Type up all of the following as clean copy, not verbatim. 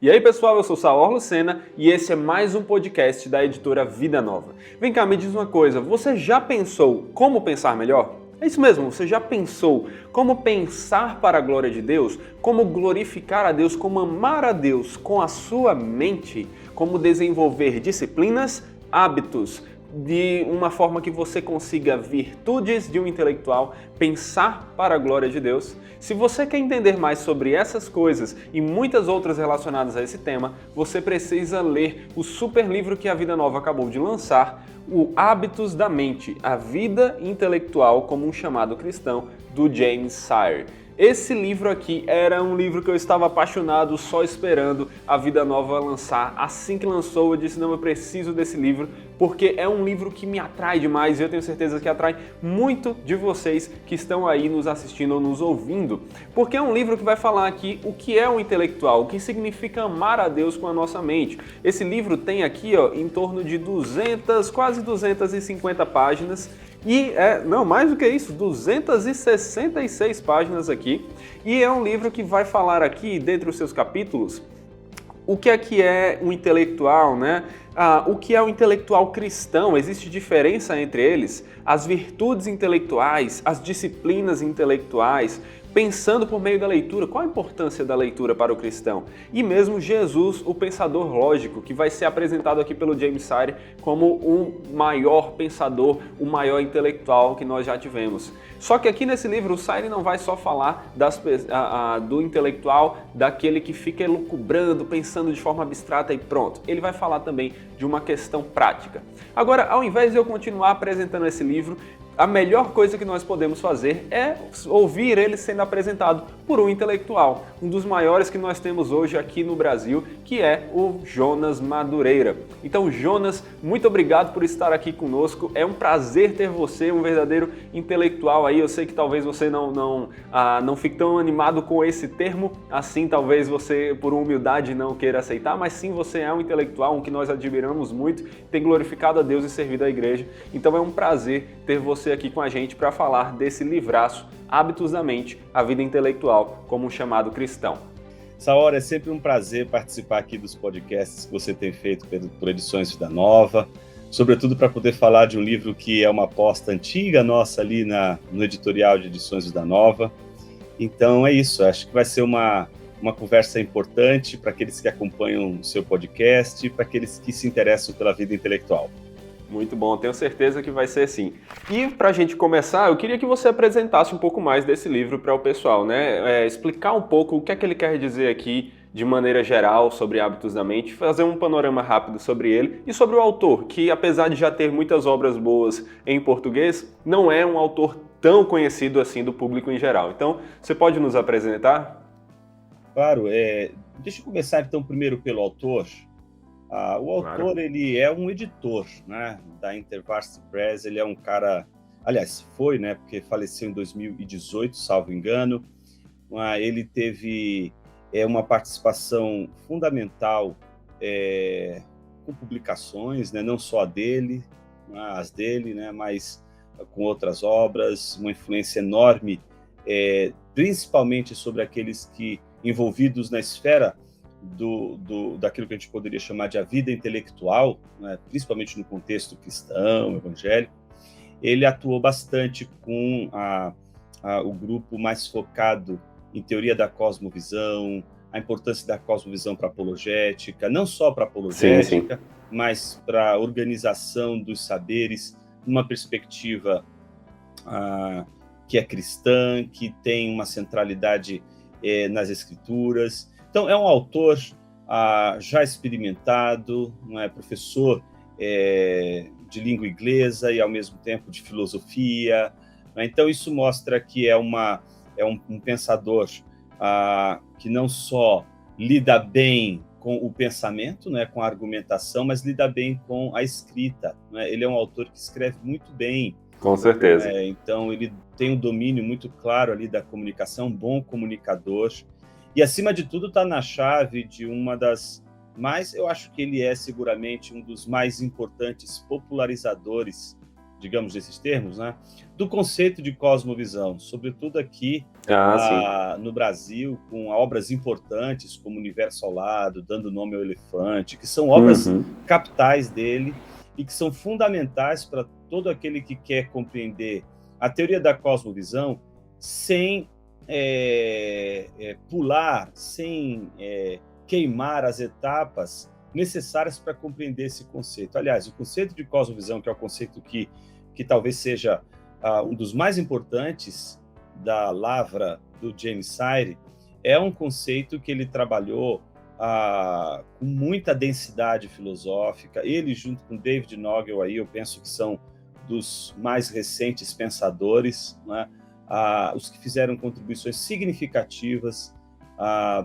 E aí pessoal, eu sou Saor Lucena e esse é mais um podcast da editora Vida Nova. Vem cá, me diz uma coisa, você já pensou como pensar melhor? É isso mesmo, você já pensou como pensar para a glória de Deus? Como glorificar a Deus, como amar a Deus com a sua mente? Como desenvolver disciplinas, hábitos, de uma forma que você consiga virtudes de um intelectual, pensar para a glória de Deus? Se você quer entender mais sobre essas coisas e muitas outras relacionadas a esse tema, você precisa ler o super livro que a Vida Nova acabou de lançar, o Hábitos da Mente, a vida intelectual como um chamado cristão, do James Sire. Esse livro aqui era um livro que eu estava apaixonado, só esperando a Vida Nova lançar. Assim que lançou, eu disse, não, eu preciso desse livro, porque é um livro que me atrai demais e eu tenho certeza que atrai muito de vocês que estão aí nos assistindo ou nos ouvindo. Porque é um livro que vai falar aqui o que é um intelectual, o que significa amar a Deus com a nossa mente. Esse livro tem aqui, ó, em torno de 200, quase 250 páginas. E não, mais do que isso, 266 páginas aqui. E é um livro que vai falar aqui, dentre os seus capítulos, o que é um intelectual, né? O que é um intelectual cristão? Existe diferença entre eles? As virtudes intelectuais, as disciplinas intelectuais, pensando por meio da leitura, qual a importância da leitura para o cristão? E mesmo Jesus, o pensador lógico, que vai ser apresentado aqui pelo James Sire como o maior pensador, o maior intelectual que nós já tivemos. Só que aqui nesse livro o Sire não vai só falar do intelectual, daquele que fica elucubrando, pensando de forma abstrata e pronto. Ele vai falar também de uma questão prática. Agora, ao invés de eu continuar apresentando esse livro, a melhor coisa que nós podemos fazer é ouvir ele sendo apresentado por um intelectual, um dos maiores que nós temos hoje aqui no Brasil, que é o Jonas Madureira. Então, Jonas, muito obrigado por estar aqui conosco. É um prazer ter você, um verdadeiro intelectual aí. Eu sei que talvez você não fique tão animado com esse termo, assim talvez você, por humildade, não queira aceitar, mas sim, você é um intelectual, um que nós admiramos muito, tem glorificado a Deus e servido a igreja. Então é um prazer ter você aqui com a gente para falar desse livraço, Hábitos da Mente, a vida intelectual como um chamado cristão. Saor, é sempre um prazer participar aqui dos podcasts que você tem feito por Edições Vida Nova, sobretudo para poder falar de um livro que é uma aposta antiga nossa ali no editorial de Edições Vida Nova. Então é isso, acho que vai ser uma conversa importante para aqueles que acompanham o seu podcast e para aqueles que se interessam pela vida intelectual. Muito bom, tenho certeza que vai ser assim. E para a gente começar, eu queria que você apresentasse um pouco mais desse livro para o pessoal, né? Explicar um pouco o que é que ele quer dizer aqui de maneira geral sobre Hábitos da Mente, fazer um panorama rápido sobre ele e sobre o autor, que apesar de já ter muitas obras boas em português, não é um autor tão conhecido assim do público em geral. Então, você pode nos apresentar? Claro, deixa eu começar então primeiro pelo autor. O autor, claro. Ele é um editor, né, da InterVarsity Press, ele é um cara, aliás, foi, né, porque faleceu em 2018, salvo engano, ele teve uma participação fundamental com publicações, né, não só as dele, né, mas com outras obras, uma influência enorme, principalmente sobre aqueles que envolvidos na esfera daquilo que a gente poderia chamar de a vida intelectual, né, principalmente no contexto cristão, evangélico. Ele atuou bastante com o grupo mais focado em teoria da cosmovisão, a importância da cosmovisão para a apologética, não só para a apologética, sim. Mas para a organização dos saberes, numa perspectiva que é cristã, que tem uma centralidade nas escrituras. Então, é um autor já experimentado, não é, professor de língua inglesa e, ao mesmo tempo, de filosofia. Né? Então, isso mostra que é um pensador que não só lida bem com o pensamento, né, com a argumentação, mas lida bem com a escrita. Né? Ele é um autor que escreve muito bem. Com certeza. Então, ele tem um domínio muito claro ali da comunicação, um bom comunicador. E, acima de tudo, está na chave de uma das mais... Eu acho que ele é, seguramente, um dos mais importantes popularizadores digamos, desses termos, né, do conceito de cosmovisão, sobretudo aqui no Brasil, com obras importantes como Universo ao Lado, Dando Nome ao Elefante, que são obras capitais dele e que são fundamentais para todo aquele que quer compreender a teoria da cosmovisão sem pular, sem queimar as etapas necessárias para compreender esse conceito. Aliás, o conceito de cosmovisão, que é o conceito que talvez seja um dos mais importantes da lavra do James Sire, é um conceito que ele trabalhou com muita densidade filosófica. Ele, junto com David Nagel, aí, eu penso que são dos mais recentes pensadores, né? Os que fizeram contribuições significativas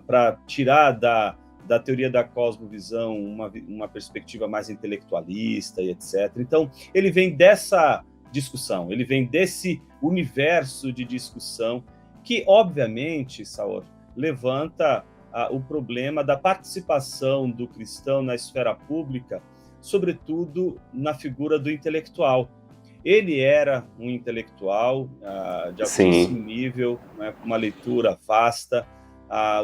para tirar da teoria da cosmovisão uma perspectiva mais intelectualista e etc. Então, ele vem dessa discussão, ele vem desse universo de discussão que, obviamente, Saor, levanta o problema da participação do cristão na esfera pública, sobretudo na figura do intelectual. Ele era um intelectual de altíssimo nível, né, com uma leitura vasta.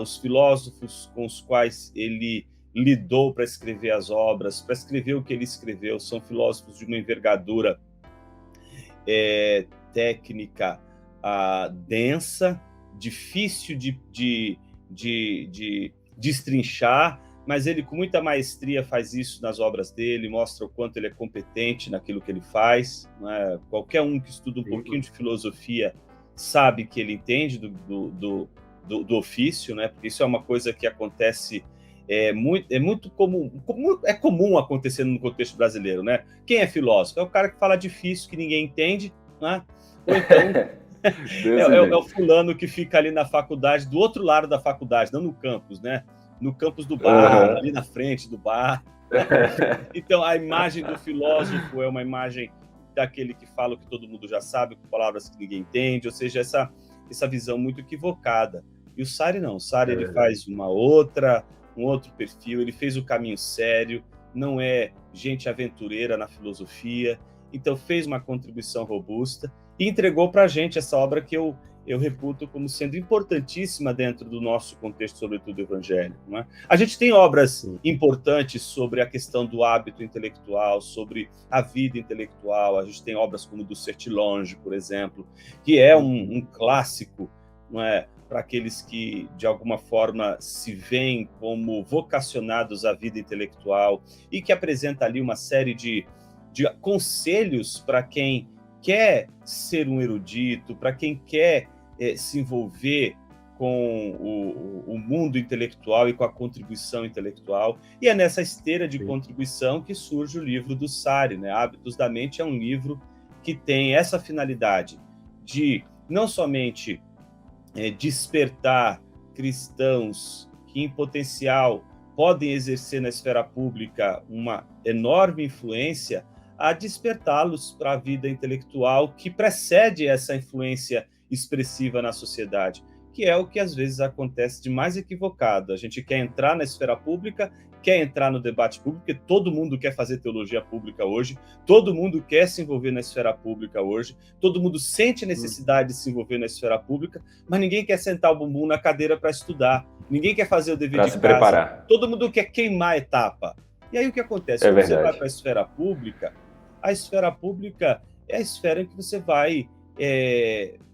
Os filósofos com os quais ele lidou para escrever as obras, para escrever o que ele escreveu, são filósofos de uma envergadura técnica densa, difícil de destrinchar, mas ele com muita maestria faz isso nas obras dele, mostra o quanto ele é competente naquilo que ele faz, né? Qualquer um que estuda um pouquinho de filosofia sabe que ele entende do ofício, né? Porque isso é uma coisa que acontece muito comum, é comum acontecer no contexto brasileiro, né? Quem é filósofo? É o cara que fala difícil, que ninguém entende, né? Ou então é o fulano que fica ali na faculdade, do outro lado da faculdade, não no campus, né? No campus do bar, ali na frente do bar. Então, a imagem do filósofo é uma imagem daquele que fala o que todo mundo já sabe, com palavras que ninguém entende, ou seja, essa visão muito equivocada. E o Sire não, o Sire ele faz um outro perfil, ele fez o caminho sério, não é gente aventureira na filosofia, então fez uma contribuição robusta e entregou para a gente essa obra que eu reputo como sendo importantíssima dentro do nosso contexto, sobretudo evangélico, né? A gente tem obras importantes sobre a questão do hábito intelectual, sobre a vida intelectual. A gente tem obras como do Sertilonge, por exemplo, que é um clássico, não é, para aqueles que, de alguma forma, se veem como vocacionados à vida intelectual e que apresenta ali uma série de conselhos para quem quer ser um erudito, para quem quer se envolver com o mundo intelectual e com a contribuição intelectual. E é nessa esteira de contribuição que surge o livro do Sire, né? Hábitos da Mente é um livro que tem essa finalidade de não somente despertar cristãos que, em potencial, podem exercer na esfera pública uma enorme influência, a despertá-los para a vida intelectual que precede essa influência expressiva na sociedade, que é o que às vezes acontece de mais equivocado. A gente quer entrar na esfera pública, quer entrar no debate público, porque todo mundo quer fazer teologia pública hoje, todo mundo quer se envolver na esfera pública hoje, todo mundo sente a necessidade de se envolver na esfera pública, mas ninguém quer sentar o bumbum na cadeira para estudar, ninguém quer fazer o dever de casa, preparar. Todo mundo quer queimar a etapa. E aí o que acontece? Quando você vai para a esfera pública é a esfera em que você vai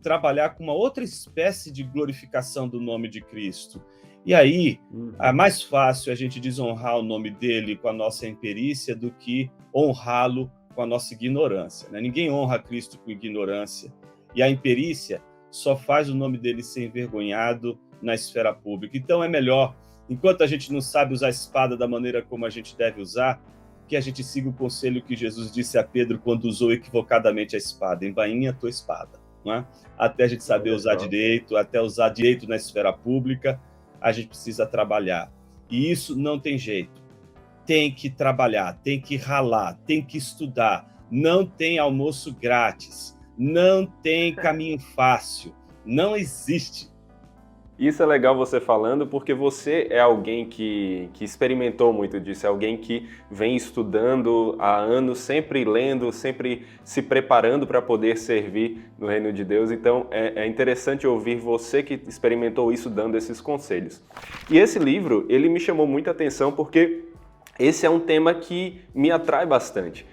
trabalhar com uma outra espécie de glorificação do nome de Cristo. E aí, é mais fácil a gente desonrar o nome dele com a nossa imperícia do que honrá-lo com a nossa ignorância, né? Ninguém honra Cristo com ignorância. E a imperícia só faz o nome dele ser envergonhado na esfera pública. Então é melhor, enquanto a gente não sabe usar a espada da maneira como a gente deve usar, que a gente siga o conselho que Jesus disse a Pedro quando usou equivocadamente a espada. Embainha a tua espada, não é? Até a gente saber usar direito, até usar direito na esfera pública, a gente precisa trabalhar. E isso não tem jeito. Tem que trabalhar, tem que ralar, tem que estudar. Não tem almoço grátis, não tem caminho fácil, não existe. Isso é legal você falando, porque você é alguém que experimentou muito disso, é alguém que vem estudando há anos, sempre lendo, sempre se preparando para poder servir no reino de Deus. Então é interessante ouvir você que experimentou isso dando esses conselhos. E esse livro, ele me chamou muita atenção porque esse é um tema que me atrai bastante.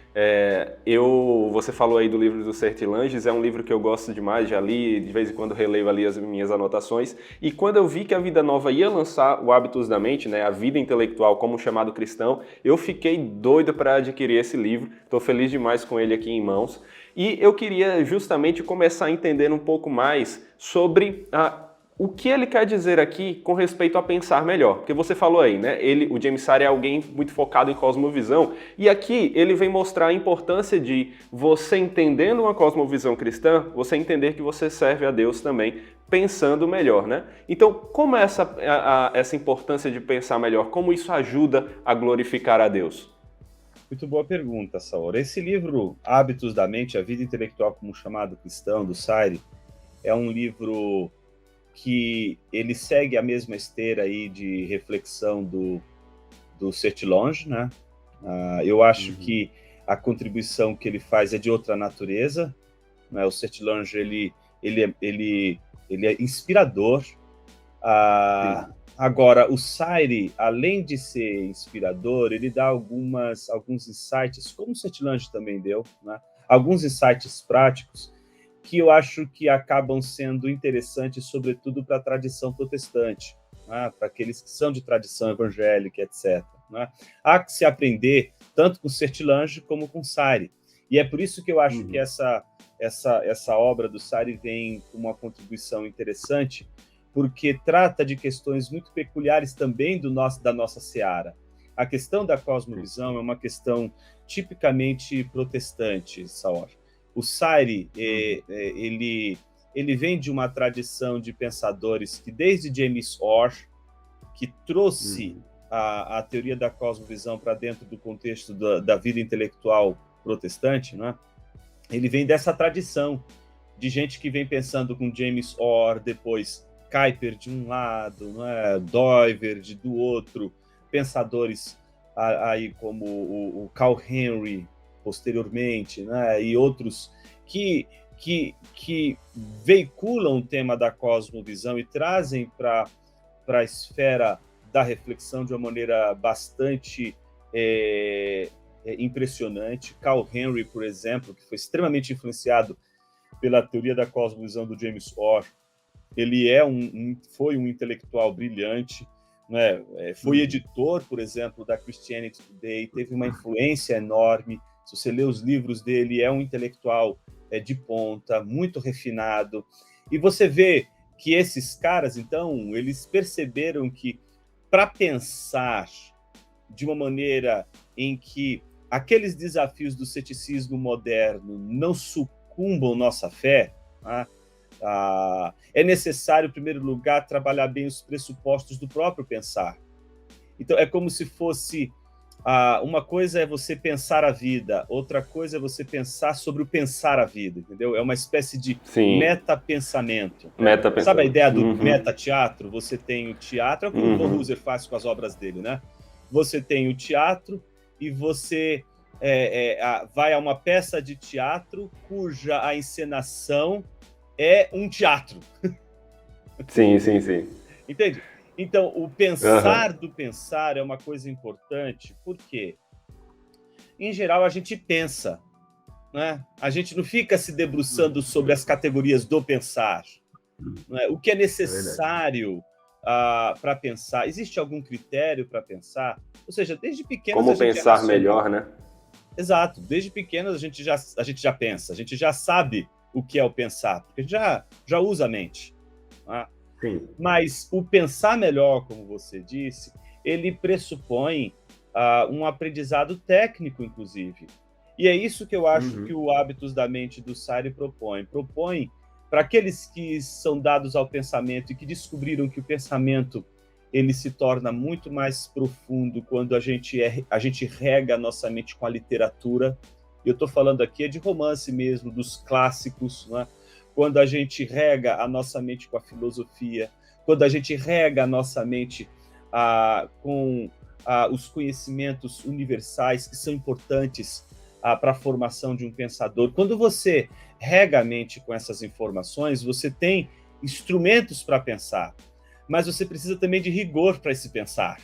Você falou aí do livro do Sertilanges, é um livro que eu gosto demais, já li, de vez em quando releio ali as minhas anotações, e quando eu vi que a Vida Nova ia lançar o Hábitos da Mente, né, a vida intelectual como chamado cristão, eu fiquei doido para adquirir esse livro, estou feliz demais com ele aqui em mãos, e eu queria justamente começar a entender um pouco mais sobre o que ele quer dizer aqui com respeito a pensar melhor? Porque você falou aí, né? O James Sire é alguém muito focado em cosmovisão, e aqui ele vem mostrar a importância de você entendendo uma cosmovisão cristã, você entender que você serve a Deus também, pensando melhor, né? Então, como é essa importância de pensar melhor? Como isso ajuda a glorificar a Deus? Muito boa pergunta, Saor. Esse livro, Hábitos da Mente, a vida intelectual como chamado cristão, do Sire, é um livro que ele segue a mesma esteira aí de reflexão do Sertillanges, né? Eu acho que a contribuição que ele faz é de outra natureza, né? O Sertillanges, ele é inspirador. Agora, o Sire, além de ser inspirador, ele dá alguns insights, como o Sertillanges também deu, né? Alguns insights práticos que eu acho que acabam sendo interessantes, sobretudo para a tradição protestante, né? Para aqueles que são de tradição evangélica, etc. Né? Há que se aprender tanto com Sertillanges como com Sire. E é por isso que eu acho que essa obra do Sire vem com uma contribuição interessante, porque trata de questões muito peculiares também da nossa seara. A questão da cosmovisão é uma questão tipicamente protestante, Saor. O Sire, ele vem de uma tradição de pensadores que, desde James Orr, que trouxe a teoria da cosmovisão para dentro do contexto da vida intelectual protestante, né? Ele vem dessa tradição de gente que vem pensando com James Orr, depois Kuyper de um lado, né? Doiverd do outro, pensadores aí como o Carl Henry, posteriormente, né, e outros que veiculam o tema da cosmovisão e trazem para a esfera da reflexão de uma maneira bastante impressionante. Carl Henry, por exemplo, que foi extremamente influenciado pela teoria da cosmovisão do James Orr, ele foi um intelectual brilhante, né? Foi editor, por exemplo, da Christianity Today, teve uma influência enorme. Se você lê os livros dele, é um intelectual de ponta, muito refinado. E você vê que esses caras, então, eles perceberam que para pensar de uma maneira em que aqueles desafios do ceticismo moderno não sucumbam nossa fé, né? É necessário, em primeiro lugar, trabalhar bem os pressupostos do próprio pensar. Então, é como se fosse... uma coisa é você pensar a vida, outra coisa é você pensar sobre o pensar a vida, entendeu? É uma espécie de metapensamento. Sabe a ideia do metateatro? Você tem o teatro, é o que o Von Husserl faz com as obras dele, né? Você tem o teatro e você vai a uma peça de teatro cuja a encenação é um teatro. Sim. Entende? Então, o pensar do pensar é uma coisa importante, porque, em geral, a gente pensa, né? A gente não fica se debruçando sobre as categorias do pensar. Né? O que é necessário para pensar? Existe algum critério para pensar? Ou seja, desde pequenos... Como pensar melhor, né? Exato. Desde pequenos a gente já pensa, a gente já sabe o que é o pensar, porque a gente já usa a mente. Né? Sim. Mas o pensar melhor, como você disse, ele pressupõe um aprendizado técnico, inclusive. E é isso que eu acho que o Hábitos da Mente do Sire propõe. Propõe para aqueles que são dados ao pensamento e que descobriram que o pensamento ele se torna muito mais profundo quando a gente rega a nossa mente com a literatura. Eu estou falando aqui de romance mesmo, dos clássicos, né? quando a gente rega a nossa mente com a filosofia, quando a gente rega a nossa mente com os conhecimentos universais que são importantes para a formação de um pensador. Quando você rega a mente com essas informações, você tem instrumentos para pensar, mas você precisa também de rigor para esse pensar.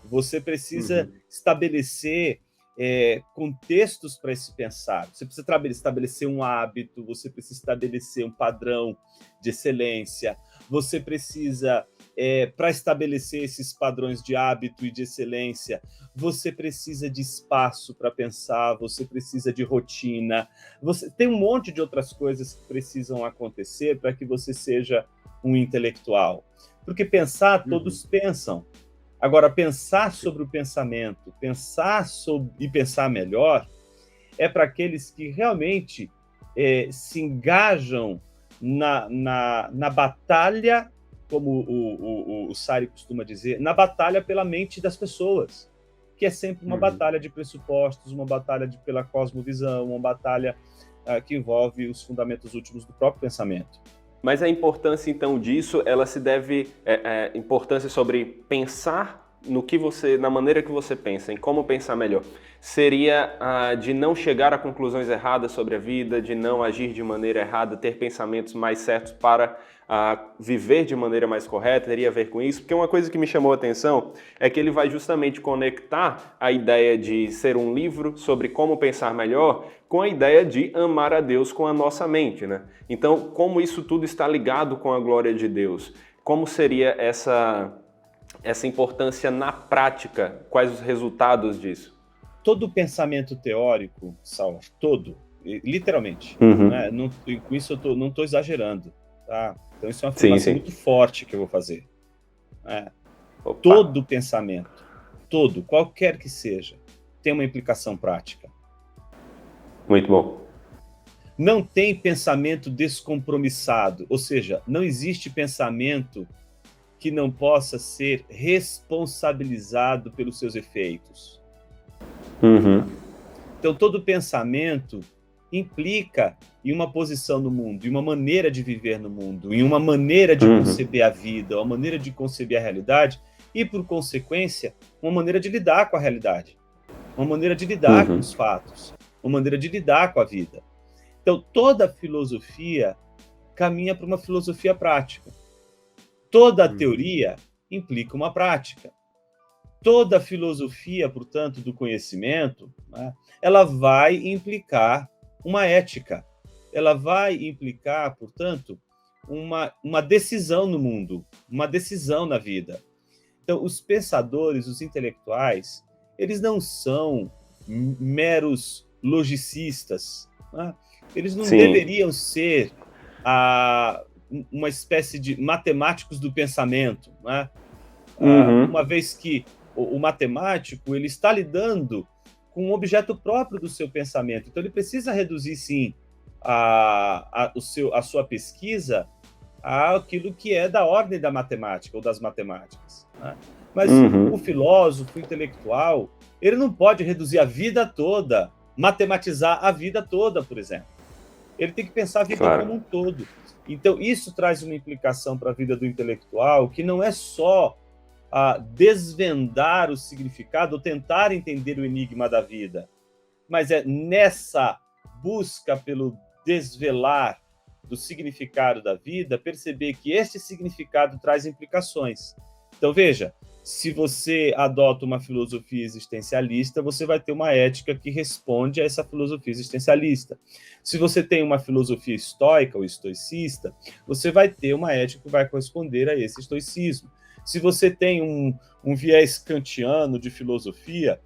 Você precisa estabelecer contextos para esse pensar. Você precisa estabelecer um hábito, você precisa estabelecer um padrão de excelência, você precisa, para estabelecer esses padrões de hábito e de excelência, você precisa de espaço para pensar, você precisa de rotina, você tem um monte de outras coisas que precisam acontecer para que você seja um intelectual. Porque pensar, todos pensam. Agora, pensar sobre o pensamento, e pensar melhor, é para aqueles que realmente se engajam na batalha, como o Sarri costuma dizer, na batalha pela mente das pessoas, que é sempre uma batalha de pressupostos, uma batalha pela cosmovisão, uma batalha que envolve os fundamentos últimos do próprio pensamento. Mas a importância, então, disso, ela se deve importância sobre pensar na maneira que você pensa, em como pensar melhor. Seria de não chegar a conclusões erradas sobre a vida, de não agir de maneira errada, ter pensamentos mais certos para viver de maneira mais correta, teria a ver com isso? Porque uma coisa que me chamou a atenção é que ele vai justamente conectar a ideia de ser um livro sobre como pensar melhor com a ideia de amar a Deus com a nossa mente, né? Então, como isso tudo está ligado com a glória de Deus? Como seria essa importância na prática? Quais os resultados disso? Todo pensamento teórico, Saulo, todo, literalmente, né? Com isso eu não estou exagerando, tá? Então isso é uma afirmação muito forte que eu vou fazer. Né? Todo pensamento, qualquer que seja, tem uma implicação prática. Muito bom. Não tem pensamento descompromissado, ou seja, não existe pensamento que não possa ser responsabilizado pelos seus efeitos. Então, todo pensamento implica em uma posição no mundo, em uma maneira de viver no mundo, em uma maneira de conceber a vida, uma maneira de conceber a realidade e, por consequência, uma maneira de lidar com a realidade, uma maneira de lidar com os fatos, uma maneira de lidar com a vida. Então, toda filosofia caminha para uma filosofia prática. Toda teoria implica uma prática. Toda filosofia, portanto, do conhecimento, né, ela vai implicar uma ética. Ela vai implicar, portanto, uma decisão no mundo, uma decisão na vida. Então, os pensadores, os intelectuais, eles não são meros logicistas, né? Eles não deveriam ser uma espécie de matemáticos do pensamento, né? Uma vez que o matemático ele está lidando com um objeto próprio do seu pensamento, então ele precisa reduzir, sim, a sua pesquisa àquilo que é da ordem da matemática ou das matemáticas, né? Mas o filósofo, o intelectual, ele não pode reduzir a vida toda, matematizar a vida toda, por exemplo. Ele tem que pensar a vida como um todo. Então, isso traz uma implicação para a vida do intelectual, que não é só desvendar o significado ou tentar entender o enigma da vida, mas é nessa busca pelo desvelar do significado da vida, perceber que este significado traz implicações. Então, veja, se você adota uma filosofia existencialista, você vai ter uma ética que responde a essa filosofia existencialista. Se você tem uma filosofia estoica ou estoicista, você vai ter uma ética que vai corresponder a esse estoicismo. Se você tem um viés kantiano de filosofia,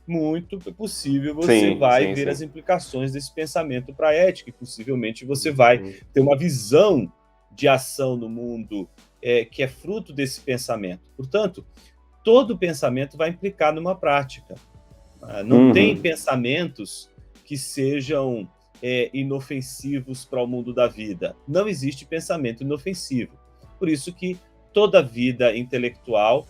muito possível você vai ver as implicações desse pensamento para a ética, e possivelmente você vai ter uma visão de ação no mundo que é fruto desse pensamento. Portanto, todo pensamento vai implicar numa prática. Não tem pensamentos que sejam inofensivos para o mundo da vida. Não existe pensamento inofensivo. Por isso que toda vida intelectual,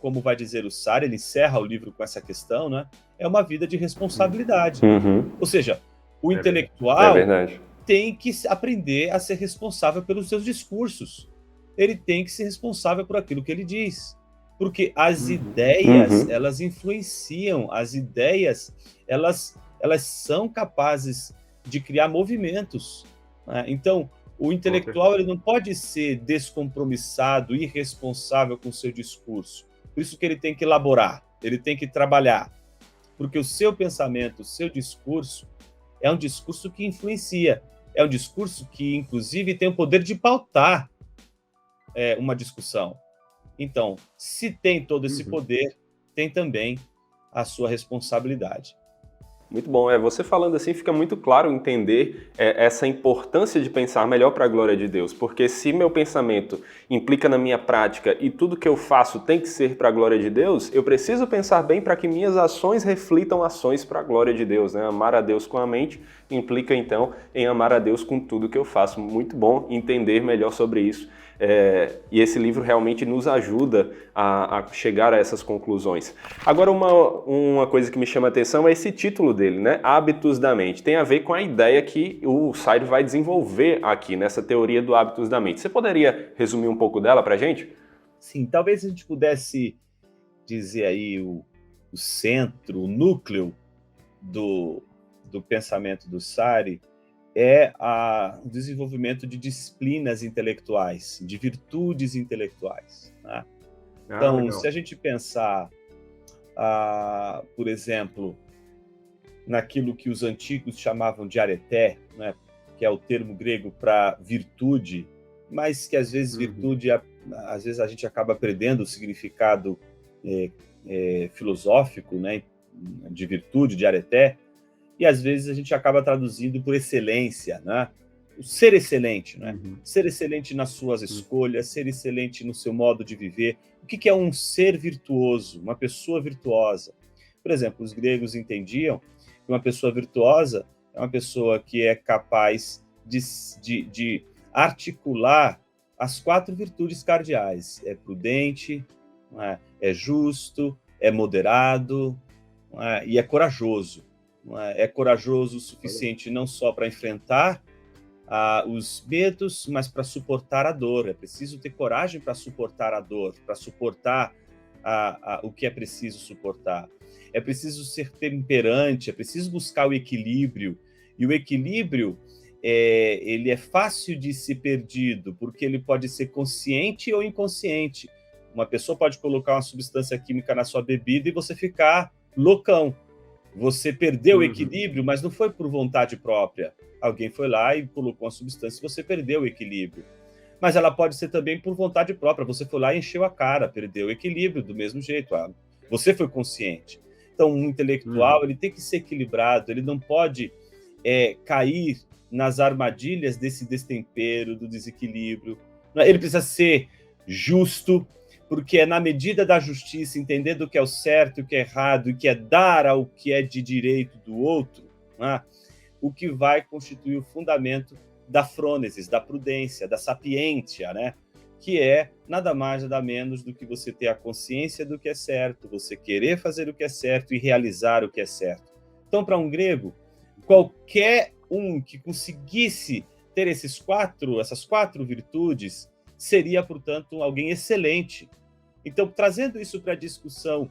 como vai dizer o Sarri, ele encerra o livro com essa questão, né? É uma vida de responsabilidade. Ou seja, o intelectual, tem que aprender a ser responsável pelos seus discursos. Ele tem que ser responsável por aquilo que ele diz. Porque as ideias, elas influenciam, as ideias, elas são capazes de criar movimentos, né? Então, o intelectual ele não pode ser descompromissado, irresponsável com o seu discurso. Por isso que ele tem que elaborar, ele tem que trabalhar. Porque o seu pensamento, o seu discurso, é um discurso que influencia. É um discurso que, inclusive, tem o poder de pautar uma discussão. Então, se tem todo esse poder, tem também a sua responsabilidade. Muito bom. Você falando assim fica muito claro entender essa importância de pensar melhor para a glória de Deus, porque se meu pensamento implica na minha prática e tudo que eu faço tem que ser para a glória de Deus, eu preciso pensar bem para que minhas ações reflitam ações para a glória de Deus, né? Amar a Deus com a mente implica então em amar a Deus com tudo que eu faço. Muito bom entender melhor sobre isso. E esse livro realmente nos ajuda a chegar a essas conclusões. Agora, uma coisa que me chama a atenção é esse título dele, né? Hábitos da mente. Tem a ver com a ideia que o Sairo vai desenvolver aqui, nessa teoria do hábitos da mente. Você poderia resumir um pouco dela para a gente? Sim, talvez a gente pudesse dizer aí o centro, o núcleo do pensamento do Sarri o desenvolvimento de disciplinas intelectuais, de virtudes intelectuais, né? Então, se a gente pensar, por exemplo, naquilo que os antigos chamavam de areté, né, que é o termo grego para virtude, mas que às vezes virtude, às vezes a gente acaba perdendo o significado filosófico, né, de virtude, de areté, e às vezes a gente acaba traduzindo por excelência, né? O ser excelente, né? Ser excelente nas suas escolhas, ser excelente no seu modo de viver. O que é um ser virtuoso, uma pessoa virtuosa? Por exemplo, os gregos entendiam que uma pessoa virtuosa é uma pessoa que é capaz de articular as 4 virtudes cardeais. É prudente, é justo, é moderado, e é corajoso. É corajoso o suficiente não só para enfrentar os medos, mas para suportar a dor. É preciso ter coragem para suportar a dor, para suportar o que é preciso suportar. É preciso ser temperante, é preciso buscar o equilíbrio. E o equilíbrio, ele é fácil de ser perdido, porque ele pode ser consciente ou inconsciente. Uma pessoa pode colocar uma substância química na sua bebida e você ficar loucão. Você perdeu o equilíbrio, mas não foi por vontade própria. Alguém foi lá e colocou uma substância e você perdeu o equilíbrio. Mas ela pode ser também por vontade própria. Você foi lá e encheu a cara, perdeu o equilíbrio do mesmo jeito. Você foi consciente. Então, um intelectual ele tem que ser equilibrado, ele não pode cair nas armadilhas desse destempero, do desequilíbrio. Ele precisa ser justo, porque é na medida da justiça, entender do que é o certo e o que é errado, e que é dar ao que é de direito do outro, né, o que vai constituir o fundamento da frônesis, da prudência, da sapiência, né, que é nada mais, nada menos do que você ter a consciência do que é certo, você querer fazer o que é certo e realizar o que é certo. Então, para um grego, qualquer um que conseguisse ter essas 4 virtudes seria, portanto, alguém excelente. Então, trazendo isso para a discussão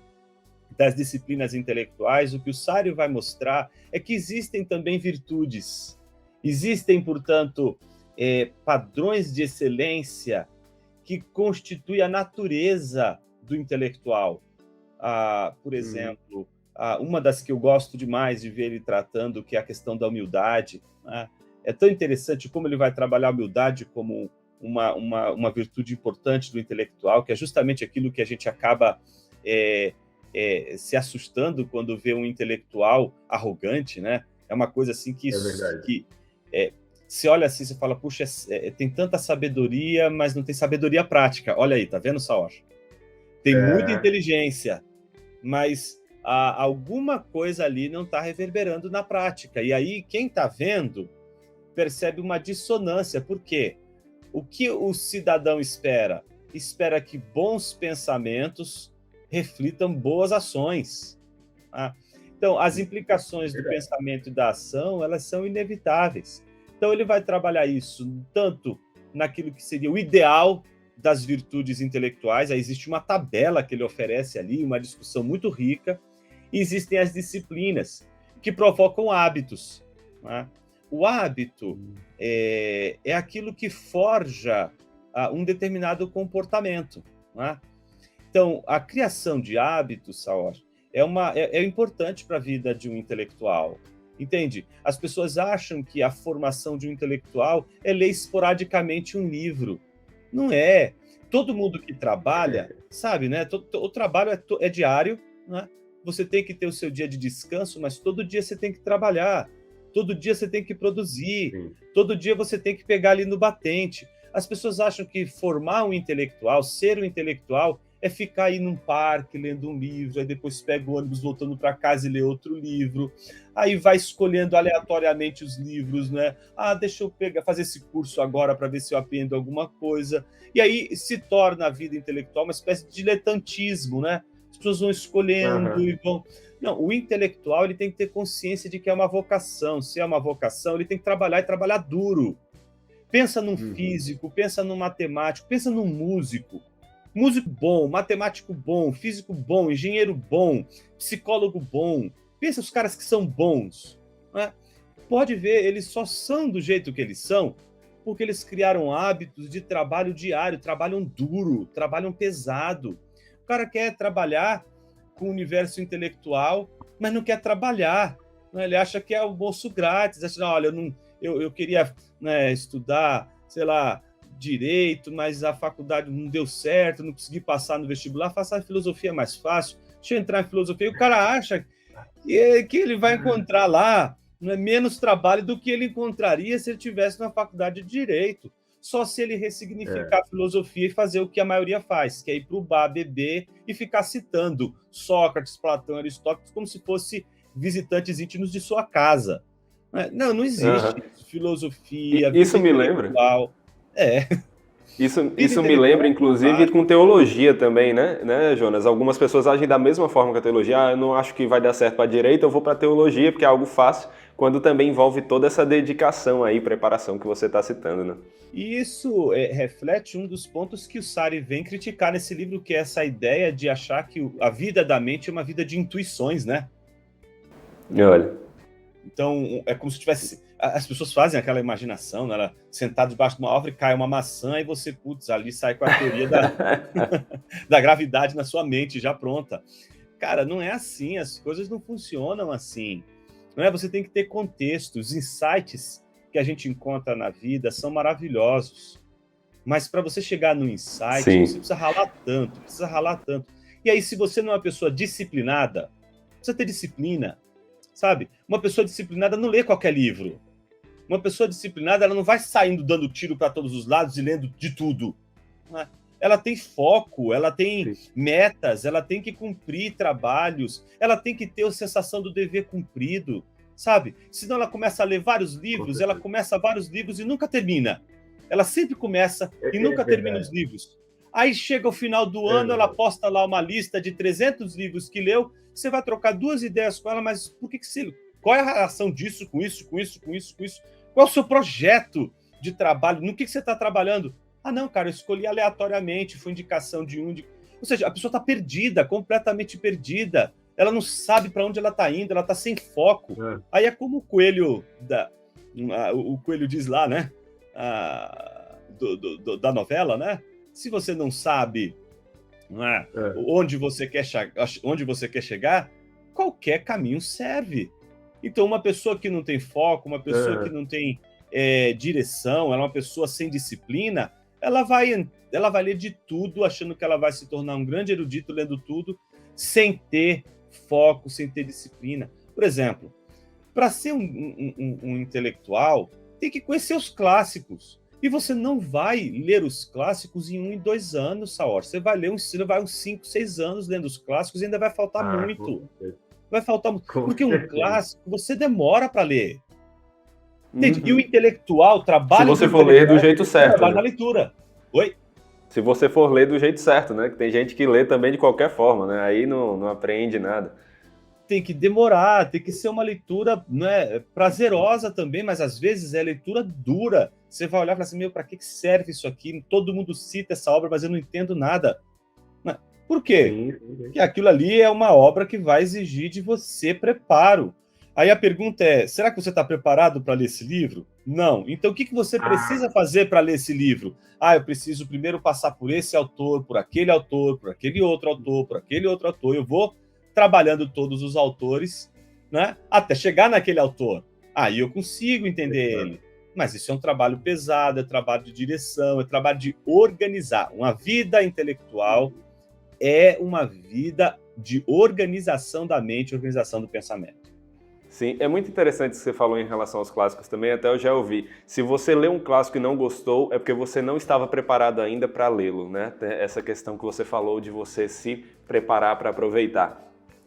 das disciplinas intelectuais, o que o Sarri vai mostrar é que existem também virtudes. Existem, portanto, padrões de excelência que constituem a natureza do intelectual. Por exemplo, uma das que eu gosto demais de ver ele tratando, que é a questão da humildade, né? É tão interessante como ele vai trabalhar a humildade como uma virtude importante do intelectual, que é justamente aquilo que a gente acaba se assustando quando vê um intelectual arrogante, né? É uma coisa assim que você olha assim, você fala, puxa, tem tanta sabedoria, mas não tem sabedoria prática. Olha aí, tá vendo, Saor? Tem muita inteligência, mas alguma coisa ali não está reverberando na prática. E aí, quem está vendo percebe uma dissonância. Por quê? O que o cidadão espera? Espera que bons pensamentos reflitam boas ações. Então, as implicações do pensamento e da ação, elas são inevitáveis. Então ele vai trabalhar isso tanto naquilo que seria o ideal das virtudes intelectuais, aí existe uma tabela que ele oferece ali, uma discussão muito rica, e existem as disciplinas que provocam hábitos, né? O hábito é aquilo que forja um determinado comportamento, né? Então, a criação de hábitos, Saor, é importante para a vida de um intelectual, entende? As pessoas acham que a formação de um intelectual é ler esporadicamente um livro. Não é. Todo mundo que trabalha, sabe, né? O trabalho é diário, né? Você tem que ter o seu dia de descanso, mas todo dia você tem que trabalhar. Todo dia você tem que produzir. Sim. Todo dia você tem que pegar ali no batente. As pessoas acham que formar um intelectual, ser um intelectual, é ficar aí num parque lendo um livro, aí depois pega o ônibus voltando para casa e lê outro livro, aí vai escolhendo aleatoriamente os livros, né? Deixa eu fazer esse curso agora para ver se eu aprendo alguma coisa. E aí se torna a vida intelectual uma espécie de diletantismo, né? As pessoas vão escolhendo e vão... Não, o intelectual ele tem que ter consciência de que é uma vocação. Se é uma vocação, ele tem que trabalhar e trabalhar duro. Pensa num físico, pensa num matemático, pensa num músico. Músico bom, matemático bom, físico bom, engenheiro bom, psicólogo bom. Pensa os caras que são bons, né? Pode ver, eles só são do jeito que eles são porque eles criaram hábitos de trabalho diário, trabalham duro, trabalham pesado. O cara quer trabalhar com o universo intelectual, mas não quer trabalhar, né? Ele acha que é o bolso grátis, acha, olha, eu queria, né, estudar, sei lá, direito, mas a faculdade não deu certo, não consegui passar no vestibular, faça a filosofia mais fácil, deixa eu entrar em filosofia. E o cara acha que ele vai encontrar lá, não é, menos trabalho do que ele encontraria se ele tivesse na faculdade de direito. Só se ele ressignificar a filosofia e fazer o que a maioria faz, que é ir para o bar, beber e ficar citando Sócrates, Platão, Aristóteles, como se fosse visitantes íntimos de sua casa. Não existe filosofia, isso me lembra. Isso me lembra, inclusive, com teologia também, né, Jonas? Algumas pessoas agem da mesma forma que a teologia. Eu não acho que vai dar certo para a direita, eu vou para a teologia, porque é algo fácil, quando também envolve toda essa dedicação aí, preparação que você está citando, né? E isso reflete um dos pontos que o Sarri vem criticar nesse livro, que é essa ideia de achar que a vida da mente é uma vida de intuições, né? Olha. Então, é como se tivesse... As pessoas fazem aquela imaginação, né? Ela sentada debaixo de uma árvore, cai uma maçã e você, putz, ali sai com a teoria da gravidade na sua mente já pronta. Cara, não é assim, as coisas não funcionam assim. Não é? Você tem que ter contexto. Os insights que a gente encontra na vida são maravilhosos. Mas para você chegar no insight, Sim, você precisa ralar tanto. E aí, se você não é uma pessoa disciplinada, precisa ter disciplina, sabe? Uma pessoa disciplinada não lê qualquer livro. Uma pessoa disciplinada, ela não vai saindo dando tiro para todos os lados e lendo de tudo, né? Ela tem foco, ela tem metas, ela tem que cumprir trabalhos, ela tem que ter a sensação do dever cumprido, sabe? Senão ela começa a ler vários livros, ela começa vários livros e nunca termina. Ela sempre começa e nunca termina os livros. Aí chega o final do ano, ela posta lá uma lista de 300 livros que leu, você vai trocar 2 ideias com ela, mas por que você... Qual é a relação disso com isso? Qual é o seu projeto de trabalho? No que você está trabalhando? Não, cara, eu escolhi aleatoriamente, foi indicação de um... Ou seja, a pessoa está perdida, completamente perdida. Ela não sabe para onde ela está indo, ela está sem foco. Aí é como o Coelho, o Coelho diz lá, né? Da novela, né? Se você não sabe onde você quer chegar, qualquer caminho serve. Então, uma pessoa que não tem foco, uma pessoa que não tem direção, ela é uma pessoa sem disciplina, ela vai ler de tudo, achando que ela vai se tornar um grande erudito lendo tudo, sem ter foco, sem ter disciplina. Por exemplo, para ser um intelectual, tem que conhecer os clássicos. E você não vai ler os clássicos em 1 e 2 anos, Saor. Você vai ler uns 5, 6 anos lendo os clássicos e ainda vai faltar muito. Vai faltar muito. Porque um clássico você demora para ler. Entende? E o intelectual trabalha... Se você for ler do jeito certo. Trabalha na leitura. Oi? Se você for ler do jeito certo, né? Que tem gente que lê também de qualquer forma, né? Aí não aprende nada. tem que demorar, tem que ser uma leitura, né, prazerosa também, mas às vezes é leitura dura. Você vai olhar e falar assim, para que serve isso aqui? Todo mundo cita essa obra, mas eu não entendo nada. Por quê? Sim. Porque aquilo ali é uma obra que vai exigir de você preparo. Aí a pergunta é, será que você está preparado para ler esse livro? Não. Então o que você precisa fazer para ler esse livro? Eu preciso primeiro passar por esse autor, por aquele autor, por aquele outro autor, por aquele outro autor. Eu vou trabalhando todos os autores, né, até chegar naquele autor. Aí eu consigo entender ele. Mas isso é um trabalho pesado, é trabalho de direção, é trabalho de organizar. Uma vida intelectual é uma vida de organização da mente, organização do pensamento. Sim, é muito interessante o que você falou em relação aos clássicos também, até eu já ouvi. Se você lê um clássico e não gostou, é porque você não estava preparado ainda para lê-lo, né? Essa questão que você falou de você se preparar para aproveitar.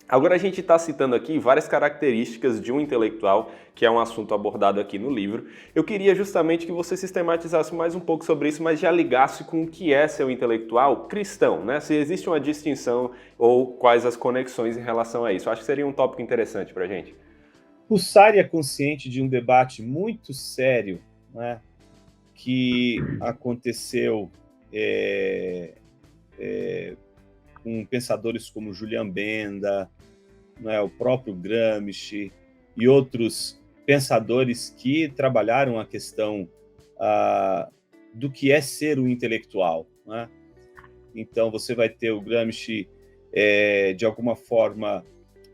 Agora a gente está citando aqui várias características de um intelectual, que é um assunto abordado aqui no livro. Eu queria justamente que você sistematizasse mais um pouco sobre isso, mas já ligasse com o que é ser um intelectual cristão, né? Se existe uma distinção ou quais as conexões em relação a isso. Acho que seria um tópico interessante para a gente. O Sari é consciente de um debate muito sério, né, que aconteceu com pensadores como Julian Benda, né, o próprio Gramsci e outros pensadores que trabalharam a questão do que é ser um intelectual, né? Então você vai ter o Gramsci de alguma forma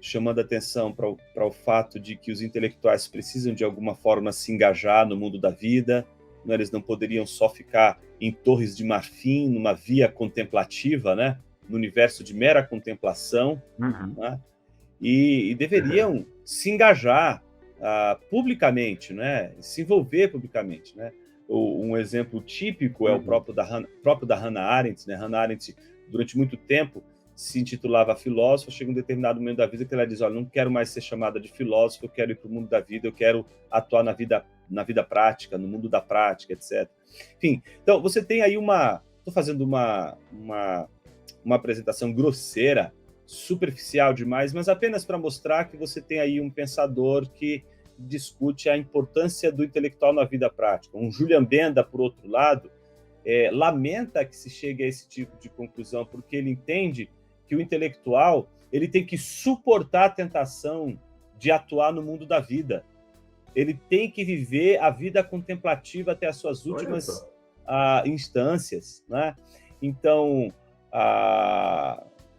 chamando atenção para o fato de que os intelectuais precisam, de alguma forma, se engajar no mundo da vida, né? Eles não poderiam só ficar em torres de marfim, numa via contemplativa, né? No universo de mera contemplação, né? E deveriam se engajar publicamente, né? Se envolver publicamente, né? Um exemplo típico é o próprio da Hannah Arendt, né? Hannah Arendt, durante muito tempo, se intitulava filósofa, chega um determinado momento da vida que ela diz, olha, não quero mais ser chamada de filósofa, eu quero ir para o mundo da vida, eu quero atuar na vida prática, no mundo da prática, etc. Enfim, então você tem aí estou fazendo uma apresentação grosseira, superficial demais, mas apenas para mostrar que você tem aí um pensador que discute a importância do intelectual na vida prática. Um Julian Benda, por outro lado, lamenta que se chegue a esse tipo de conclusão, porque ele entende que o intelectual ele tem que suportar a tentação de atuar no mundo da vida. Ele tem que viver a vida contemplativa até as suas últimas instâncias, né? Então,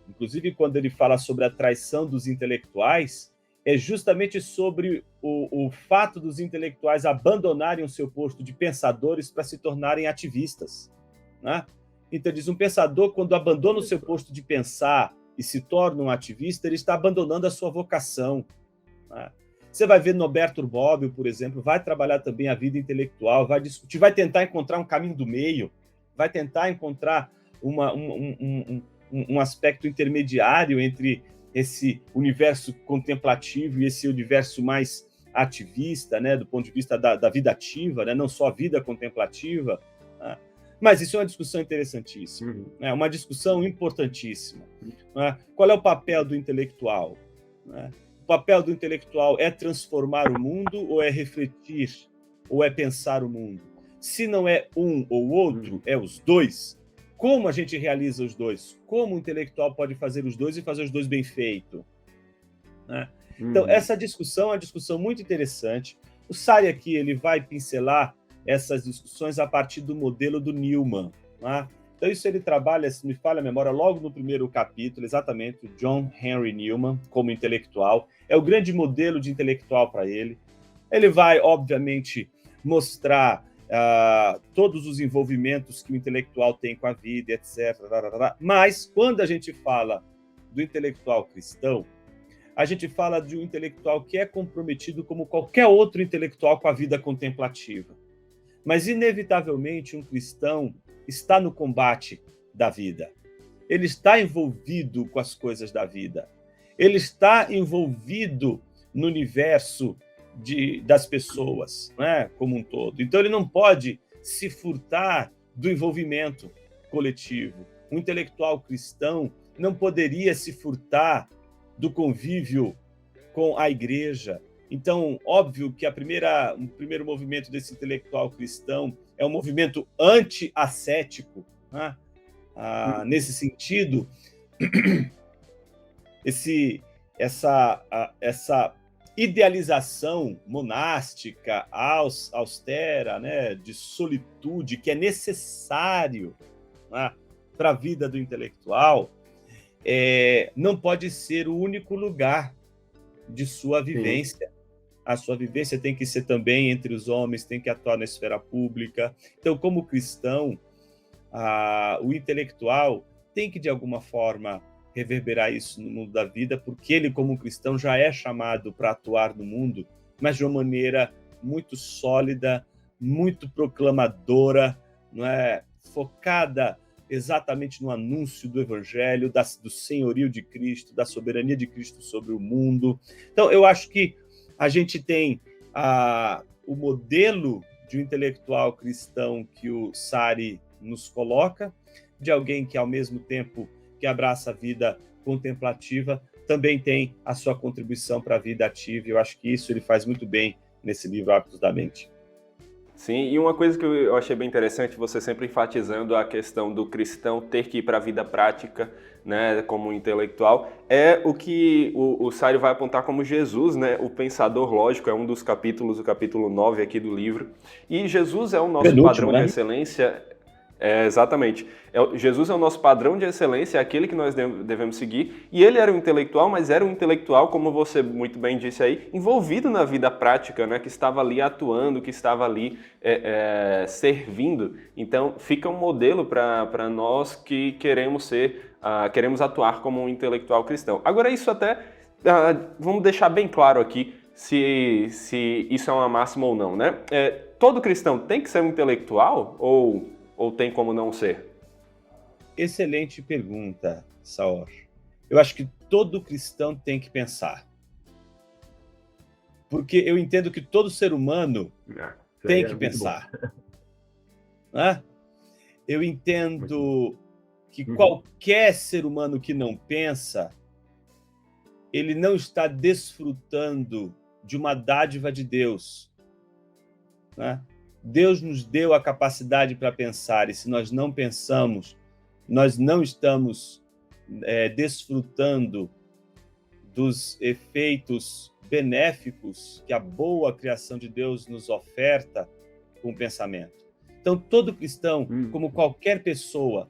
inclusive quando ele fala sobre a traição dos intelectuais, é justamente sobre o fato dos intelectuais abandonarem o seu posto de pensadores para se tornarem ativistas, né? Então, diz, um pensador, quando abandona o seu posto de pensar e se torna um ativista, ele está abandonando a sua vocação, né? Você vai ver Norberto Bobbio, por exemplo, vai trabalhar também a vida intelectual, vai discutir, vai tentar encontrar um caminho do meio, vai tentar encontrar um aspecto intermediário entre esse universo contemplativo e esse universo mais ativista, né, do ponto de vista da vida ativa, né, não só a vida contemplativa, né? Mas isso é uma discussão interessantíssima, né, uma discussão importantíssima, né? Qual é o papel do intelectual, né? O papel do intelectual é transformar o mundo ou é refletir ou é pensar o mundo? Se não é um ou outro, é os dois. Como a gente realiza os dois? Como o intelectual pode fazer os dois e fazer os dois bem feito, né? Então, essa discussão é uma discussão muito interessante. O Sari aqui ele vai pincelar essas discussões a partir do modelo do Newman, né? Então, isso ele trabalha, se me falha a memória, logo no primeiro capítulo, exatamente, o John Henry Newman como intelectual. É o grande modelo de intelectual para ele. Ele vai, obviamente, mostrar todos os envolvimentos que o intelectual tem com a vida, etc. Mas, quando a gente fala do intelectual cristão, a gente fala de um intelectual que é comprometido como qualquer outro intelectual com a vida contemplativa. Mas, inevitavelmente, um cristão está no combate da vida. Ele está envolvido com as coisas da vida. Ele está envolvido no universo das pessoas, né, como um todo. Então, ele não pode se furtar do envolvimento coletivo. Um intelectual cristão não poderia se furtar do convívio com a igreja. Então, óbvio que o primeiro movimento desse intelectual cristão é um movimento anti-ascético, né? Nesse sentido, essa idealização monástica, austera, né, de solitude, que é necessário, né, para a vida do intelectual, não pode ser o único lugar de sua vivência. Sim. A sua vivência tem que ser também entre os homens, tem que atuar na esfera pública. Então, como cristão, o intelectual tem que, de alguma forma, reverberar isso no mundo da vida, porque ele, como cristão, já é chamado para atuar no mundo, mas de uma maneira muito sólida, muito proclamadora, não é? Focada exatamente no anúncio do Evangelho, do senhorio de Cristo, da soberania de Cristo sobre o mundo. Então, eu acho que a gente tem o modelo de um intelectual cristão que o Sarri nos coloca, de alguém que, ao mesmo tempo que abraça a vida contemplativa, também tem a sua contribuição para a vida ativa. Eu acho que isso ele faz muito bem nesse livro Hábitos da Mente. Sim, e uma coisa que eu achei bem interessante, você sempre enfatizando a questão do cristão ter que ir para a vida prática, né, como intelectual, é o que o Sarri vai apontar como Jesus, né, o pensador lógico, é um dos capítulos, o capítulo 9 aqui do livro, e Jesus é o nosso padrão de excelência. Exatamente. Jesus é o nosso padrão de excelência, é aquele que nós devemos seguir, e ele era um intelectual, mas era um intelectual, como você muito bem disse aí, envolvido na vida prática, né, que estava ali atuando, que estava ali servindo. Então, fica um modelo para nós que queremos atuar como um intelectual cristão. Agora, isso até, vamos deixar bem claro aqui, se isso é uma máxima ou não, né? Todo cristão tem que ser um intelectual ou tem como não ser? Excelente pergunta, Saor. Eu acho que todo cristão tem que pensar. Porque eu entendo que todo ser humano tem que pensar. Né? Eu entendo que qualquer ser humano que não pensa, ele não está desfrutando de uma dádiva de Deus. Né? Deus nos deu a capacidade para pensar, e se nós não pensamos, nós não estamos desfrutando dos efeitos benéficos que a boa criação de Deus nos oferta com o pensamento. Então, todo cristão, como qualquer pessoa,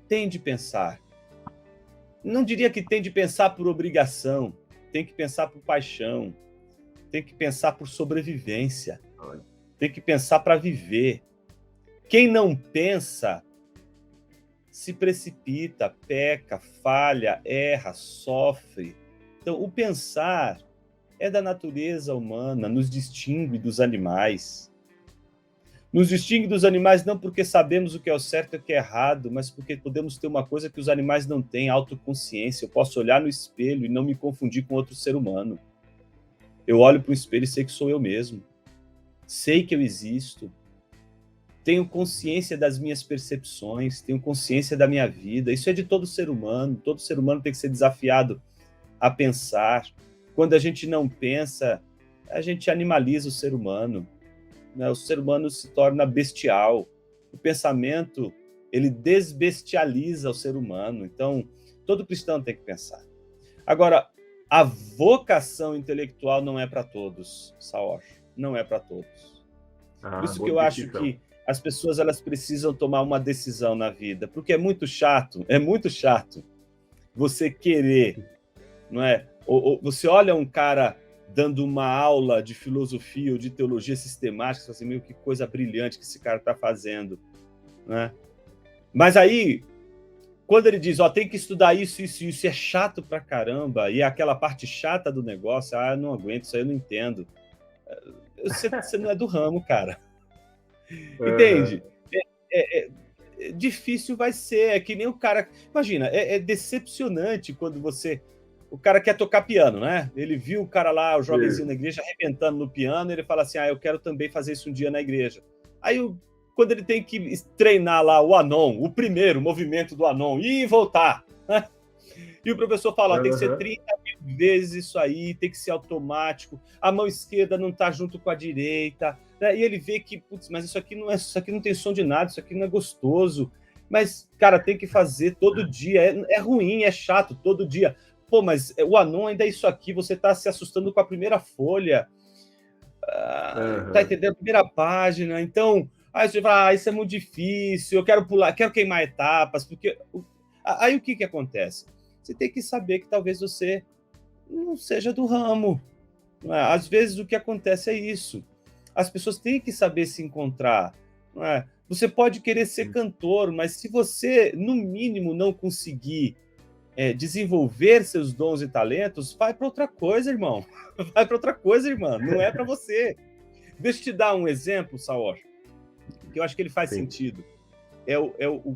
tem de pensar. Não diria que tem de pensar por obrigação, tem que pensar por paixão, tem que pensar por sobrevivência. Tem que pensar para viver. Quem não pensa se precipita, peca, falha, erra, sofre. Então, o pensar é da natureza humana, nos distingue dos animais. Nos distingue dos animais não porque sabemos o que é o certo e o que é errado, mas porque podemos ter uma coisa que os animais não têm, autoconsciência. Eu posso olhar no espelho e não me confundir com outro ser humano. Eu olho para o espelho e sei que sou eu mesmo. Sei que eu existo, tenho consciência das minhas percepções, tenho consciência da minha vida. Isso é de todo ser humano tem que ser desafiado a pensar. Quando a gente não pensa, a gente animaliza o ser humano, né? O ser humano se torna bestial. O pensamento, ele desbestializa o ser humano. Então, todo cristão tem que pensar. Agora, a vocação intelectual não é para todos, Saor. Não é para todos. Por isso que eu acho que as pessoas elas precisam tomar uma decisão na vida, porque é muito chato você querer, não é? Ou você olha um cara dando uma aula de filosofia ou de teologia sistemática, você fala assim, meu, que coisa brilhante que esse cara está fazendo, né? Mas aí, quando ele diz, tem que estudar isso, é chato pra caramba, e é aquela parte chata do negócio, eu não aguento, isso aí eu não entendo. Você não é do ramo, cara. Entende? Difícil vai ser, é que nem o cara... Imagina, é decepcionante quando o cara quer tocar piano, né? Ele viu o cara lá, o jovenzinho na igreja, arrebentando no piano, ele fala assim, eu quero também fazer isso um dia na igreja. Aí, quando ele tem que treinar lá o Anon, o primeiro movimento do Anon, e voltar, né? E o professor fala, tem que ser 30 mil vezes isso aí, tem que ser automático, a mão esquerda não está junto com a direita, né? E ele vê que, putz, mas isso aqui não tem som de nada, isso aqui não é gostoso. Mas, cara, tem que fazer todo dia, é ruim, é chato, todo dia. Pô, mas o anon ainda é isso aqui, você está se assustando com a primeira folha, tá entendendo? A primeira página, então... Aí você fala, isso é muito difícil, eu quero pular, quero queimar etapas, porque... Aí o que acontece? Você tem que saber que talvez você não seja do ramo. Não é? Às vezes o que acontece é isso. As pessoas têm que saber se encontrar. Não é? Você pode querer ser cantor, mas se você, no mínimo, não conseguir desenvolver seus dons e talentos, vai para outra coisa, irmão. Vai para outra coisa, irmã. Não é para você. Deixa eu te dar um exemplo, Saor, que eu acho que ele faz sentido.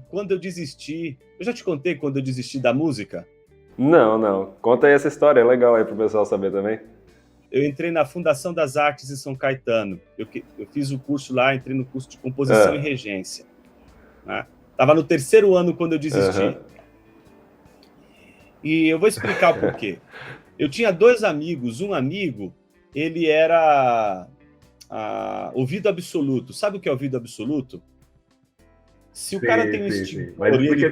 Quando eu desisti... Eu já te contei quando eu desisti da música? Não. Conta aí essa história, é legal aí pro pessoal saber também. Eu entrei na Fundação das Artes em São Caetano. Eu fiz o curso lá, entrei no curso de composição e regência. Né? Tava no 3º ano quando eu desisti. E eu vou explicar o porquê. Eu tinha 2 amigos. Um amigo, ele era ouvido absoluto. Sabe o que é ouvido absoluto? Se o cara tem um extintor e ele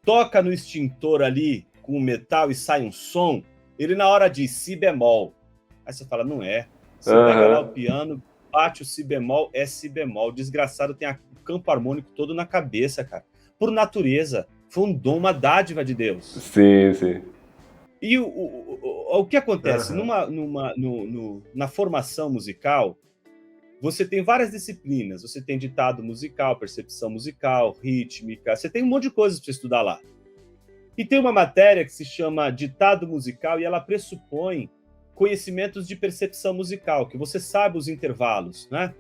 toca no extintor ali com o metal e sai um som, ele na hora diz si bemol. Aí você fala, não é. Você pega lá o piano, bate o si bemol, é si bemol. O desgraçado tem o campo harmônico todo na cabeça, cara. Por natureza. Foi um dom, uma dádiva de Deus. Sim. E o que acontece? Na formação musical, você tem várias disciplinas. Você tem ditado musical, percepção musical, rítmica. Você tem um monte de coisas para você estudar lá. E tem uma matéria que se chama ditado musical e ela pressupõe conhecimentos de percepção musical, que você sabe os intervalos, né?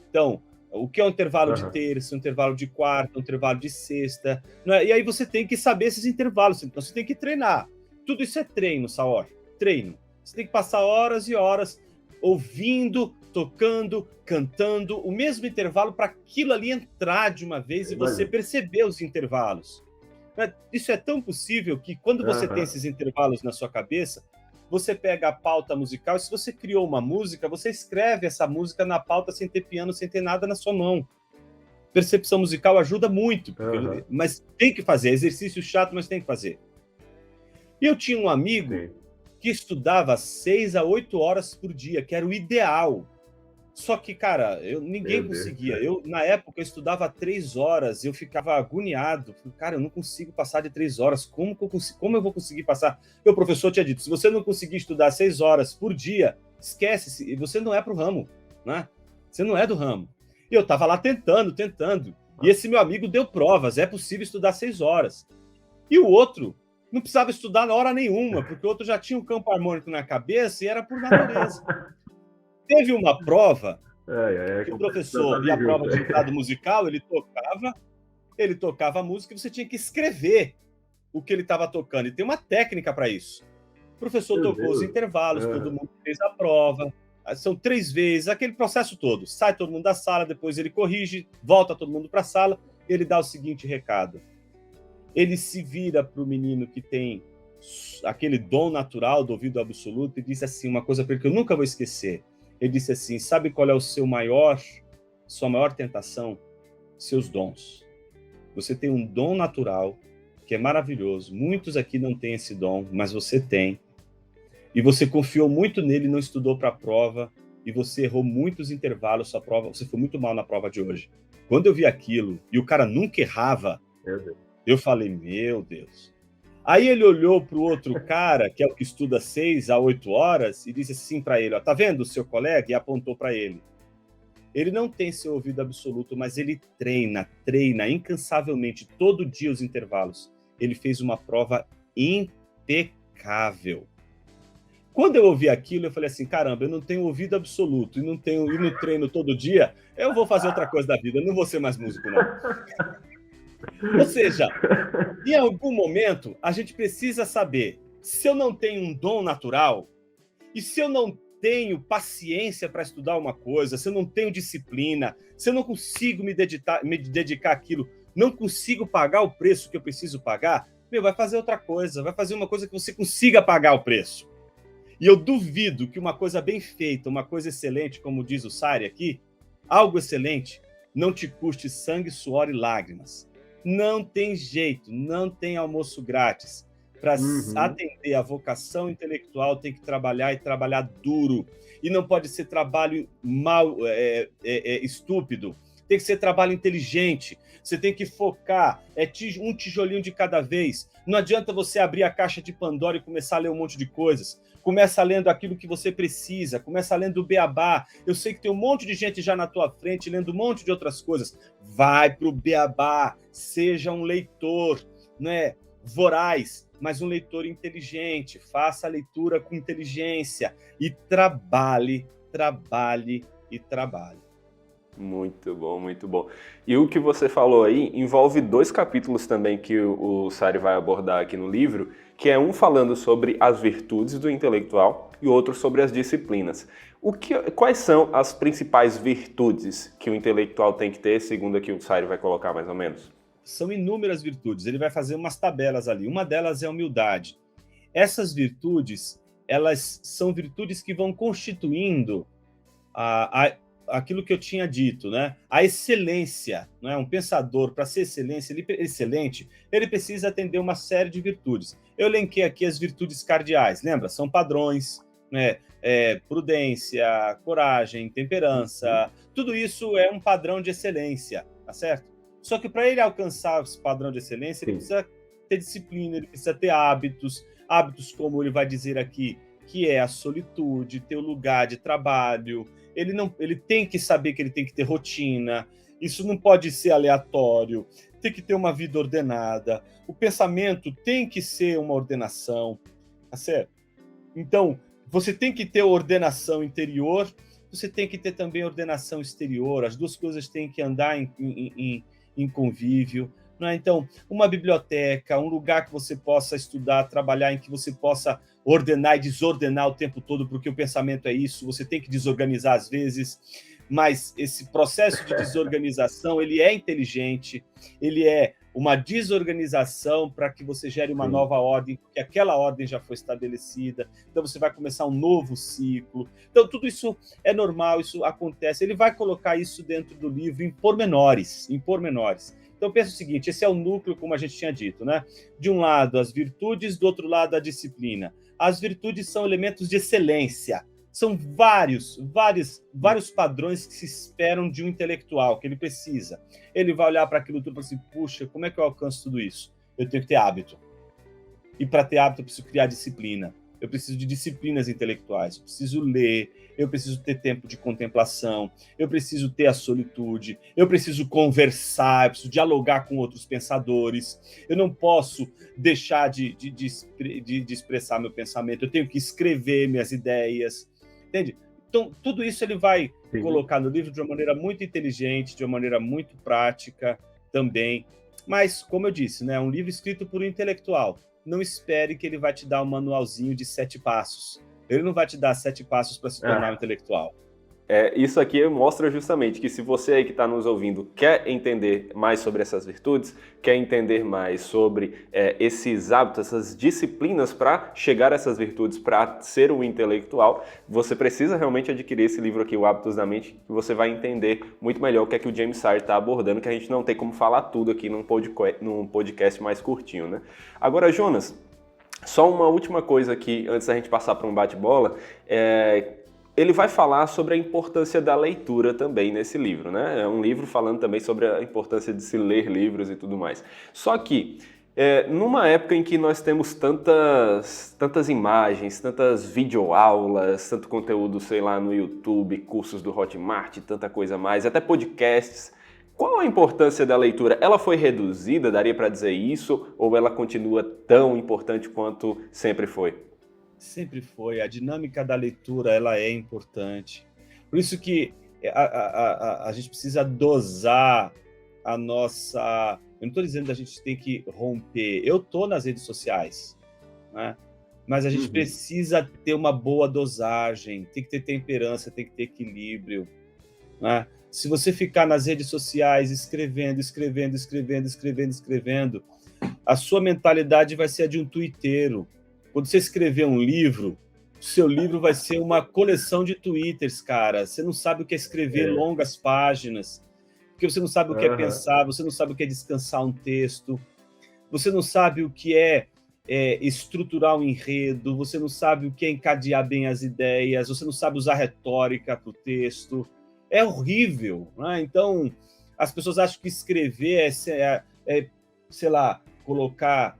Então, o que é um intervalo de terça, um intervalo de quarta, um intervalo de sexta, né? E aí você tem que saber esses intervalos, então você tem que treinar. Tudo isso é treino, Saor. Treino. Você tem que passar horas e horas ouvindo, tocando, cantando, o mesmo intervalo para aquilo ali entrar de uma vez e você perceber os intervalos. Isso é tão possível que quando você tem esses intervalos na sua cabeça, você pega a pauta musical e se você criou uma música, você escreve essa música na pauta sem ter piano, sem ter nada na sua mão. Percepção musical ajuda muito, mas tem que fazer. Exercício chato, mas tem que fazer. E eu tinha um amigo que estudava 6 a 8 horas por dia, que era o ideal. Só que, cara, ninguém conseguia. Na época, eu estudava 3 horas, eu ficava agoniado. Cara, eu não consigo passar de 3 horas. Como eu vou conseguir passar? E o professor tinha dito, se você não conseguir estudar 6 horas por dia, esquece-se, você não é pro ramo, né? Você não é do ramo. E eu tava lá tentando. E esse meu amigo deu provas, é possível estudar 6 horas. E o outro não precisava estudar na hora nenhuma, porque o outro já tinha um campo harmônico na cabeça e era por natureza. Teve uma prova que o professor ia a prova de ditado musical, ele tocava a música e você tinha que escrever o que ele estava tocando. E tem uma técnica para isso. O professor tocou os intervalos, todo mundo fez a prova. São 3 vezes, aquele processo todo. Sai todo mundo da sala, depois ele corrige, volta todo mundo para a sala, ele dá o seguinte recado. Ele se vira para o menino que tem aquele dom natural do ouvido absoluto e diz assim, uma coisa para ele que eu nunca vou esquecer. Ele disse assim, sabe qual é sua maior tentação? Seus dons. Você tem um dom natural, que é maravilhoso. Muitos aqui não têm esse dom, mas você tem. E você confiou muito nele e não estudou para a prova, e você errou muitos intervalos, sua prova, você foi muito mal na prova de hoje. Quando eu vi aquilo, e o cara nunca errava, eu falei, meu Deus. Aí ele olhou para o outro cara, que é o que estuda 6 a 8 horas, e disse assim para ele, ó, tá vendo o seu colega? E apontou para ele. Ele não tem seu ouvido absoluto, mas ele treina incansavelmente, todo dia os intervalos. Ele fez uma prova impecável. Quando eu ouvi aquilo, eu falei assim, caramba, eu não tenho ouvido absoluto, e não treino todo dia, eu vou fazer outra coisa da vida, eu não vou ser mais músico, não. Ou seja, em algum momento, a gente precisa saber se eu não tenho um dom natural e se eu não tenho paciência para estudar uma coisa, se eu não tenho disciplina, se eu não consigo me dedicar àquilo, não consigo pagar o preço que eu preciso pagar, vai fazer outra coisa, vai fazer uma coisa que você consiga pagar o preço. E eu duvido que uma coisa bem feita, uma coisa excelente, como diz o Sari aqui, algo excelente, não te custe sangue, suor e lágrimas. Não tem jeito, não tem almoço grátis. Para atender a vocação intelectual, tem que trabalhar e trabalhar duro. E não pode ser trabalho estúpido. Tem que ser trabalho inteligente. Você tem que focar, um tijolinho de cada vez. Não adianta você abrir a caixa de Pandora e começar a ler um monte de coisas. Começa lendo aquilo que você precisa, começa lendo o beabá. Eu sei que tem um monte de gente já na tua frente lendo um monte de outras coisas. Vai para o beabá, seja um leitor, né, voraz, mas um leitor inteligente. Faça a leitura com inteligência e trabalhe, trabalhe e trabalhe. Muito bom, muito bom. E o que você falou aí envolve 2 capítulos também que o Sari vai abordar aqui no livro, que é um falando sobre as virtudes do intelectual e outro sobre as disciplinas. Quais são as principais virtudes que o intelectual tem que ter, segundo aqui o Sari vai colocar mais ou menos? São inúmeras virtudes, ele vai fazer umas tabelas ali. Uma delas é a humildade. Essas virtudes, elas são virtudes que vão constituindo aquilo que eu tinha dito, né? A excelência, né? Um pensador, para ser excelente, ele precisa atender uma série de virtudes. Eu elenquei aqui as virtudes cardeais, lembra? São padrões, né? Prudência, coragem, temperança, tudo isso é um padrão de excelência, tá certo? Só que para ele alcançar esse padrão de excelência, ele precisa ter disciplina, ele precisa ter hábitos como ele vai dizer aqui, que é a solitude, ter o lugar de trabalho. Ele tem que saber que ele tem que ter rotina, isso não pode ser aleatório, tem que ter uma vida ordenada, o pensamento tem que ser uma ordenação, tá certo? Então, você tem que ter ordenação interior, você tem que ter também ordenação exterior, as duas coisas têm que andar em convívio. Né? Então, uma biblioteca, um lugar que você possa estudar, trabalhar, em que você possa ordenar e desordenar o tempo todo, porque o pensamento é isso, você tem que desorganizar às vezes, mas esse processo de desorganização, ele é inteligente, ele é uma desorganização para que você gere uma nova ordem, porque aquela ordem já foi estabelecida, então você vai começar um novo ciclo. Então, tudo isso é normal, isso acontece. Ele vai colocar isso dentro do livro em pormenores. Então, pensa o seguinte, esse é o núcleo, como a gente tinha dito, né? De um lado, as virtudes, do outro lado, a disciplina. As virtudes são elementos de excelência. São vários padrões que se esperam de um intelectual, que ele precisa. Ele vai olhar para aquilo tudo e falar assim, puxa, como é que eu alcanço tudo isso? Eu tenho que ter hábito. E para ter hábito, eu preciso criar disciplina. Eu preciso de disciplinas intelectuais, eu preciso ler, eu preciso ter tempo de contemplação, eu preciso ter a solitude, eu preciso conversar, eu preciso dialogar com outros pensadores, eu não posso deixar de expressar meu pensamento, eu tenho que escrever minhas ideias, entende? Então, tudo isso ele vai colocar no livro de uma maneira muito inteligente, de uma maneira muito prática também, mas, como eu disse, né, é um livro escrito por um intelectual. Não espere que ele vai te dar um manualzinho de 7 passos. Ele não vai te dar 7 passos para se tornar um intelectual. Isso aqui mostra justamente que se você aí que está nos ouvindo quer entender mais sobre essas virtudes, quer entender mais sobre esses hábitos, essas disciplinas para chegar a essas virtudes, para ser um intelectual, você precisa realmente adquirir esse livro aqui, O Hábitos da Mente, que você vai entender muito melhor o que é que o James Sire está abordando, que a gente não tem como falar tudo aqui num podcast mais curtinho, né? Agora, Jonas, só uma última coisa aqui, antes da gente passar para um bate-bola, ele vai falar sobre a importância da leitura também nesse livro, né? É um livro falando também sobre a importância de se ler livros e tudo mais. Só que, numa época em que nós temos tantas imagens, tantas videoaulas, tanto conteúdo, sei lá, no YouTube, cursos do Hotmart, tanta coisa mais, até podcasts, qual a importância da leitura? Ela foi reduzida, daria para dizer isso, ou ela continua tão importante quanto sempre foi? Sempre foi. A dinâmica da leitura, ela é importante. Por isso que a gente precisa dosar a nossa... Eu não estou dizendo que a gente tem que romper. Eu estou nas redes sociais, né? Mas a gente precisa ter uma boa dosagem, tem que ter temperança, tem que ter equilíbrio, né? Se você ficar nas redes sociais escrevendo, a sua mentalidade vai ser a de um tuiteiro. Quando você escrever um livro, o seu livro vai ser uma coleção de twitters, cara. Você não sabe o que é escrever longas páginas, porque você não sabe o que é pensar, você não sabe o que é descansar um texto, você não sabe o que é estruturar um enredo, você não sabe o que é encadear bem as ideias, você não sabe usar retórica para o texto. É horrível, né? Então, as pessoas acham que escrever sei lá, colocar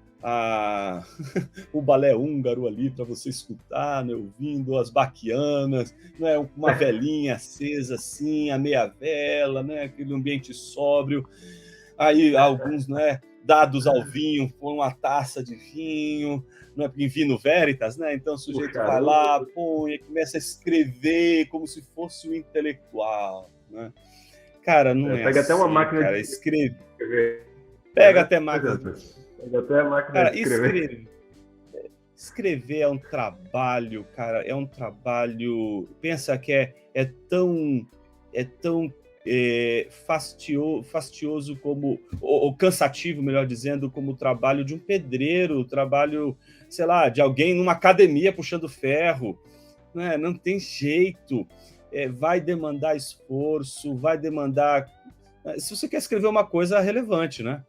o balé húngaro ali para você escutar, né, ouvindo as baquianas, né, uma velinha acesa assim, a meia vela, né, aquele ambiente sóbrio. Aí alguns, né, dados ao vinho, põe uma taça de vinho, né, em vino veritas, né? Então o sujeito vai lá, põe, e começa a escrever como se fosse um intelectual, né? Cara, não é pega assim, até uma máquina cara, de escrever. Pega até máquina. Pega até a máquina cara, de escrever. Escrever é um trabalho, cara, é um trabalho. Pensa que é tão fastioso como, ou cansativo, melhor dizendo, como o trabalho de um pedreiro, o trabalho, sei lá, de alguém numa academia puxando ferro, né? Não tem jeito, vai demandar esforço, vai demandar. Se você quer escrever uma coisa relevante, né?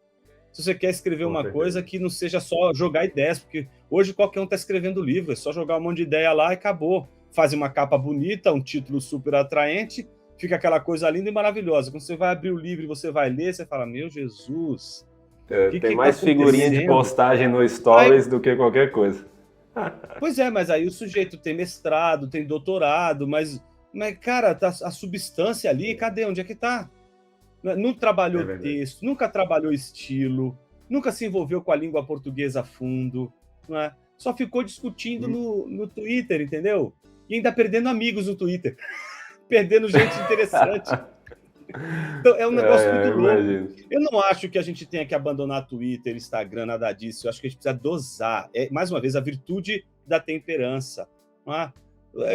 Se você quer escrever uma coisa que não seja só jogar ideias, porque hoje qualquer um está escrevendo livro, é só jogar um monte de ideia lá e acabou. Faz uma capa bonita, um título super atraente, fica aquela coisa linda e maravilhosa. Quando você vai abrir o livro e você vai ler, você fala, meu Jesus, tem mais figurinha de postagem no Stories do que qualquer coisa. Pois é, mas aí o sujeito tem mestrado, tem doutorado, mas cara, tá a substância ali, cadê? Onde é que tá? Não trabalhou texto, nunca trabalhou estilo, nunca se envolveu com a língua portuguesa a fundo, não é? Só ficou discutindo no Twitter, entendeu? E ainda perdendo amigos no Twitter. Perdendo gente interessante. Então, é um negócio muito louco. Imagino. Eu não acho que a gente tenha que abandonar Twitter, Instagram, nada disso. Eu acho que a gente precisa dosar. Mais uma vez, a virtude da temperança. Não é?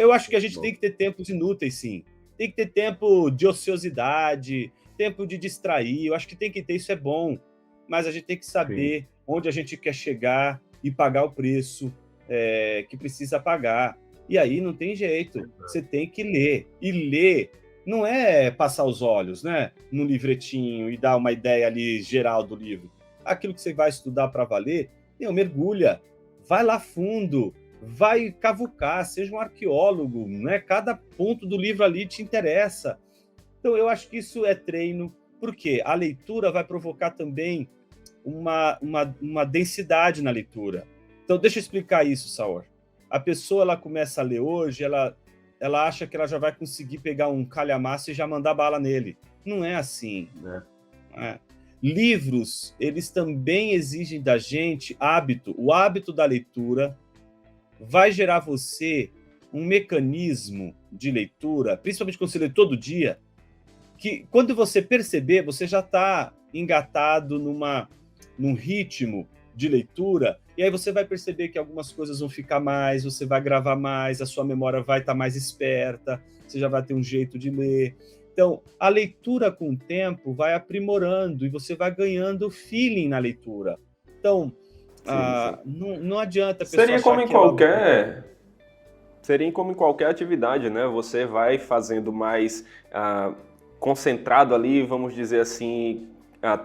Eu acho que a gente tem que ter tempos inúteis, sim. Tem que ter tempo de ociosidade, tempo de distrair. Eu acho que tem que ter, isso é bom. Mas a gente tem que saber onde a gente quer chegar e pagar o preço que precisa pagar. E aí não tem jeito, você tem que ler. E ler não é passar os olhos, né, no livretinho e dar uma ideia ali geral do livro. Aquilo que você vai estudar para valer, mergulha, vai lá fundo, vai cavucar, seja um arqueólogo, né? Cada ponto do livro ali te interessa. Então eu acho que isso é treino, porque a leitura vai provocar também uma densidade na leitura. Então deixa eu explicar isso, Saur. A pessoa, ela começa a ler hoje, ela acha que ela já vai conseguir pegar um calhamaço e já mandar bala nele. Não é assim. Livros, eles também exigem da gente hábito. O hábito da leitura vai gerar você um mecanismo de leitura, principalmente quando você lê todo dia, que quando você perceber, você já está engatado num ritmo de leitura, e aí você vai perceber que algumas coisas vão ficar mais, você vai gravar mais, a sua memória vai estar mais esperta, você já vai ter um jeito de ler. Então, a leitura com o tempo vai aprimorando e você vai ganhando feeling na leitura. Então, não adianta a pessoa Seria como em qualquer atividade, né? Você vai fazendo mais concentrado ali, vamos dizer assim,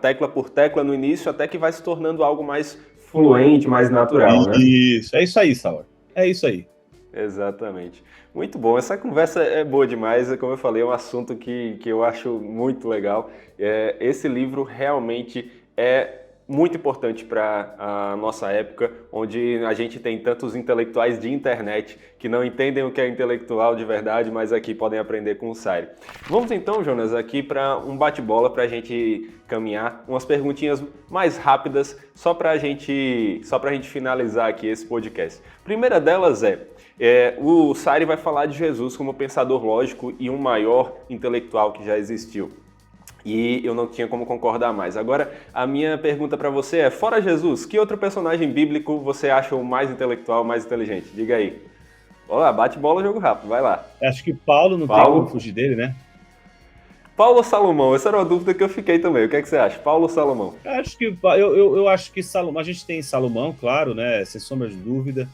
tecla por tecla no início, até que vai se tornando algo mais fluente, mais natural, né? Isso, é isso aí, Saur. É isso aí. Exatamente. Muito bom. Essa conversa é boa demais. Como eu falei, é um assunto que eu acho muito legal. Esse livro realmente é muito importante para a nossa época, onde a gente tem tantos intelectuais de internet que não entendem o que é intelectual de verdade, mas aqui podem aprender com o Saire. Vamos então, Jonas, aqui para um bate-bola para a gente caminhar, umas perguntinhas mais rápidas, só para a gente finalizar aqui esse podcast. A primeira delas o Saire vai falar de Jesus como pensador lógico e um maior intelectual que já existiu. E eu não tinha como concordar mais. Agora, a minha pergunta para você é, fora Jesus, que outro personagem bíblico você acha o mais intelectual, mais inteligente? Diga aí. Olá, bate bola, jogo rápido, vai lá. Acho que Paulo não tem como fugir dele, né? Paulo ou Salomão? Essa era uma dúvida que eu fiquei também. O que é que você acha? Paulo ou Salomão? Eu acho que Salomão, a gente tem Salomão, claro, né? Sem sombra de dúvida.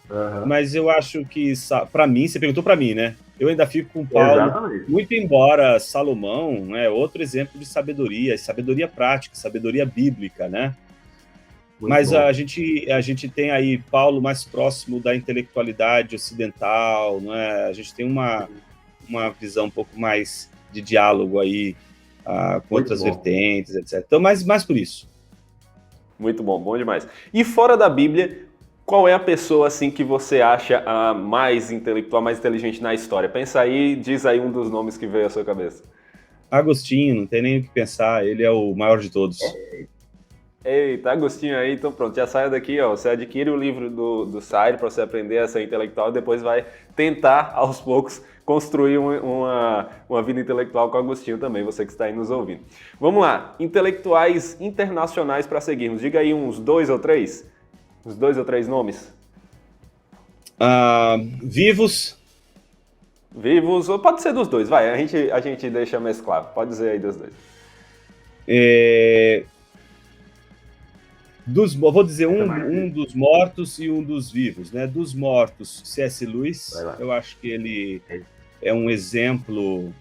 Mas eu acho que, para mim, você perguntou para mim, né? Eu ainda fico com Paulo, Exatamente. muito embora Salomão é outro exemplo de sabedoria prática, sabedoria bíblica, né? Muito Mas bom. a gente tem aí Paulo mais próximo da intelectualidade ocidental, não é? A gente tem uma visão um pouco mais de diálogo aí com Muito outras bom. vertentes, etc. Então, mais por isso. Muito bom, bom demais. E fora da Bíblia, qual é a pessoa assim que você acha a mais intelectual, mais inteligente na história? Pensa aí, diz aí um dos nomes que veio à sua cabeça. Agostinho, não tem nem o que pensar, ele é o maior de todos. Eita, Agostinho aí, então pronto, já saia daqui, ó. Você adquire o livro do Saire para você aprender a ser intelectual e depois vai tentar, aos poucos, construir uma vida intelectual com Agostinho também, você que está aí nos ouvindo. Vamos lá, intelectuais internacionais para seguirmos. Diga aí uns 2 ou 3. Uns 2 ou 3 nomes. Vivos. Vivos, ou pode ser dos dois, vai, a gente deixa mesclado. Pode dizer aí dos dois. Vou dizer um dos mortos e um dos vivos, né? Dos mortos, C.S. Lewis, eu acho que ele é um exemplo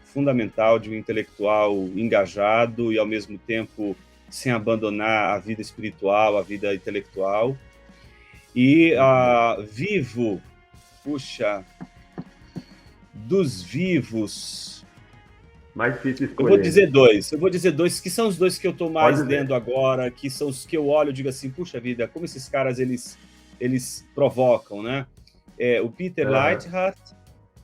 fundamental de um intelectual engajado e, ao mesmo tempo, sem abandonar a vida espiritual, a vida intelectual. E vivo, puxa, dos vivos... Mais difícil escolher. Eu vou dizer dois, que são os dois que eu estou mais lendo agora, que são os que eu olho e digo assim, puxa vida, como esses caras, eles provocam, né? O Peter Leithart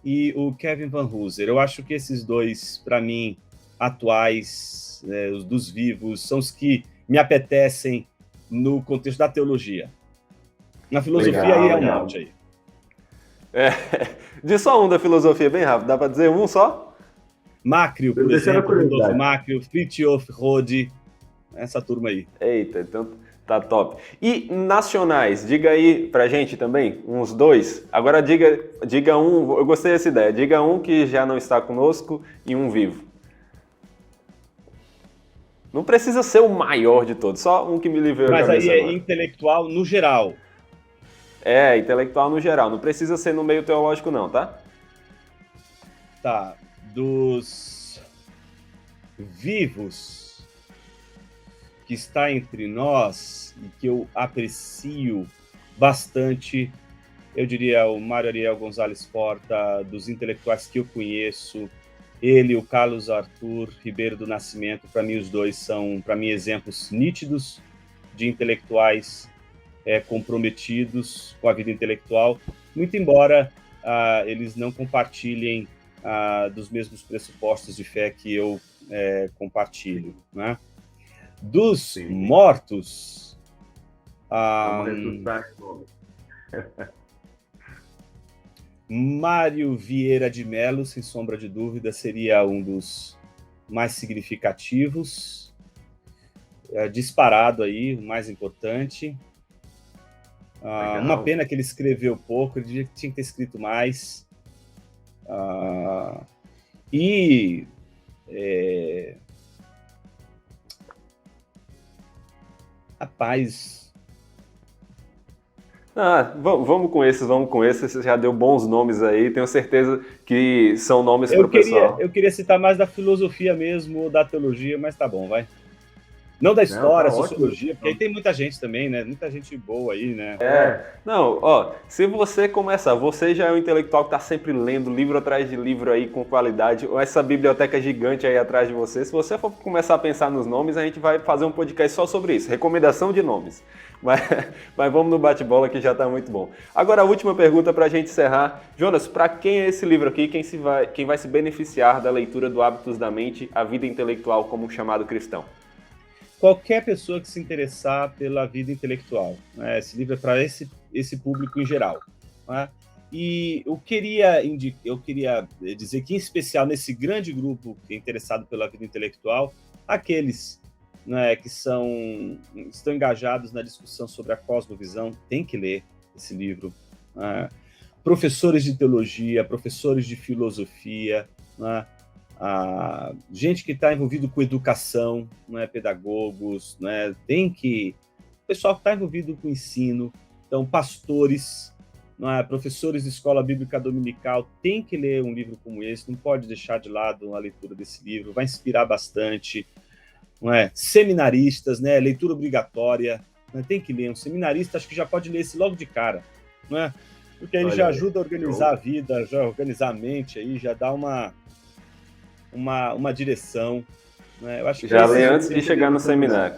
e o Kevin Van Hooser. Eu acho que esses dois, para mim, atuais, os dos vivos, são os que me apetecem no contexto da teologia. Na filosofia aí é um monte aí. Diz só um da filosofia, bem rápido. Dá para dizer um só? Macrio, por exemplo, Rudolf Macrio, Fritjof Rode, essa turma aí. Eita, então tá top. E nacionais, diga aí pra gente também, uns 2. Agora diga um, eu gostei dessa ideia, diga um que já não está conosco e um vivo. Não precisa ser o maior de todos, só um que me livrou a cabeça. Mas aí agora. Intelectual no geral. Intelectual no geral, não precisa ser no meio teológico não, tá? Tá. Dos vivos que está entre nós e que eu aprecio bastante, eu diria o Mário Ariel Gonzalez Porta, dos intelectuais que eu conheço, ele, o Carlos Arthur Ribeiro do Nascimento, para mim os dois são, para mim, exemplos nítidos de intelectuais comprometidos com a vida intelectual, muito embora eles não compartilhem dos mesmos pressupostos de fé que eu compartilho, né? Dos mortos, Mário Vieira de Mello, sem sombra de dúvida, seria um dos mais significativos, disparado aí, o mais importante. Uma pena que ele escreveu pouco, ele tinha que ter escrito mais. Rapaz. Vamos com esses, você já deu bons nomes aí, tenho certeza que são nomes para o pessoal. Eu queria citar mais da filosofia mesmo, ou da teologia, mas tá bom, vai. Não da história, sociologia, porque aí tem muita gente também, né? Muita gente boa aí, né? Se você começar, você já é um intelectual que está sempre lendo livro atrás de livro aí com qualidade, ou essa biblioteca gigante aí atrás de você, se você for começar a pensar nos nomes, a gente vai fazer um podcast só sobre isso, recomendação de nomes. Mas vamos no bate-bola que já está muito bom. Agora a última pergunta para a gente encerrar. Jonas, para quem é esse livro aqui, quem vai se beneficiar da leitura do Hábitos da Mente, a vida intelectual como um chamado cristão? Qualquer pessoa que se interessar pela vida intelectual, né? Esse livro é para esse público em geral, né? E eu queria dizer que, em especial, nesse grande grupo que é interessado pela vida intelectual, aqueles, né, que estão engajados na discussão sobre a cosmovisão, têm que ler esse livro, né? Professores de teologia, professores de filosofia, né? gente que está envolvido com educação, não é, pedagogos, não é, o pessoal que está envolvido com ensino, então pastores, não é, professores de escola bíblica dominical, tem que ler um livro como esse, não pode deixar de lado a leitura desse livro, vai inspirar bastante, não é? Seminaristas, né, leitura obrigatória, né, tem que ler. Um seminarista acho que já pode ler esse logo de cara, não é? Porque aí já ajuda a organizar a vida, já organizar a mente, aí já dá uma direção. Né? Eu acho que já lê antes de chegar no seminário.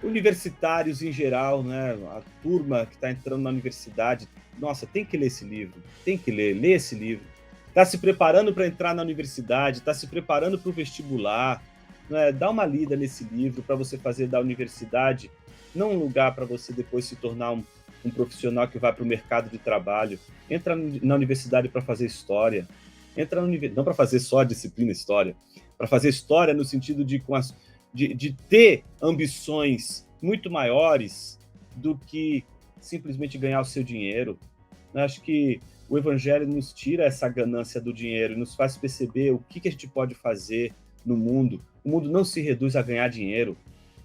Universitários em geral, né? A turma que está entrando na universidade, nossa, tem que ler esse livro, tem que lê esse livro. Está se preparando para entrar na universidade, está se preparando para o vestibular, né? Dá uma lida nesse livro para você fazer da universidade não um lugar para você depois se tornar um profissional que vai para o mercado de trabalho. Entra na universidade para fazer história, não para fazer só a disciplina história, para fazer história no sentido de ter ambições muito maiores do que simplesmente ganhar o seu dinheiro. Eu acho que o Evangelho nos tira essa ganância do dinheiro e nos faz perceber o que a gente pode fazer no mundo. O mundo não se reduz a ganhar dinheiro.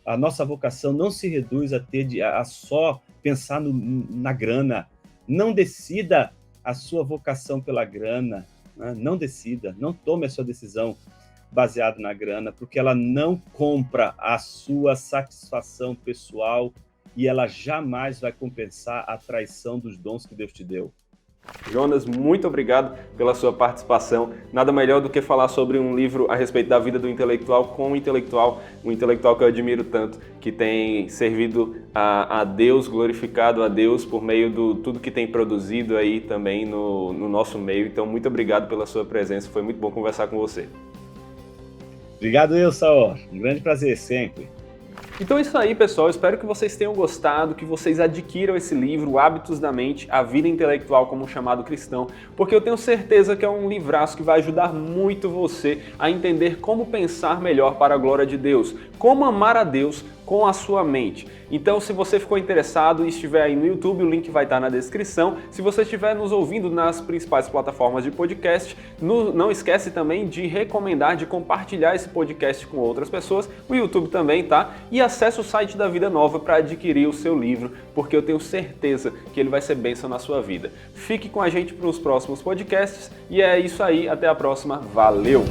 A nossa vocação não se reduz a só pensar na grana. Não decida a sua vocação pela grana. Né? Não decida, não tome a sua decisão baseado na grana, porque ela não compra a sua satisfação pessoal e ela jamais vai compensar a traição dos dons que Deus te deu. Jonas, muito obrigado pela sua participação. Nada melhor do que falar sobre um livro a respeito da vida do intelectual com um intelectual que eu admiro tanto, que tem servido a Deus, glorificado a Deus por meio do tudo que tem produzido aí também no nosso meio. Então, muito obrigado pela sua presença, foi muito bom conversar com você. Obrigado, Saor. Um grande prazer, sempre. Então é isso aí, pessoal. Espero que vocês tenham gostado, que vocês adquiram esse livro, Hábitos da Mente, A Vida Intelectual como um Chamado Cristão, porque eu tenho certeza que é um livraço que vai ajudar muito você a entender como pensar melhor para a glória de Deus, como amar a Deus com a sua mente. Então, se você ficou interessado e estiver aí no YouTube, o link vai estar na descrição. Se você estiver nos ouvindo nas principais plataformas de podcast, não esquece também de recomendar, de compartilhar esse podcast com outras pessoas, o YouTube também, tá? E acesse o site da Vida Nova para adquirir o seu livro, porque eu tenho certeza que ele vai ser bênção na sua vida. Fique com a gente para os próximos podcasts e é isso aí, até a próxima, valeu!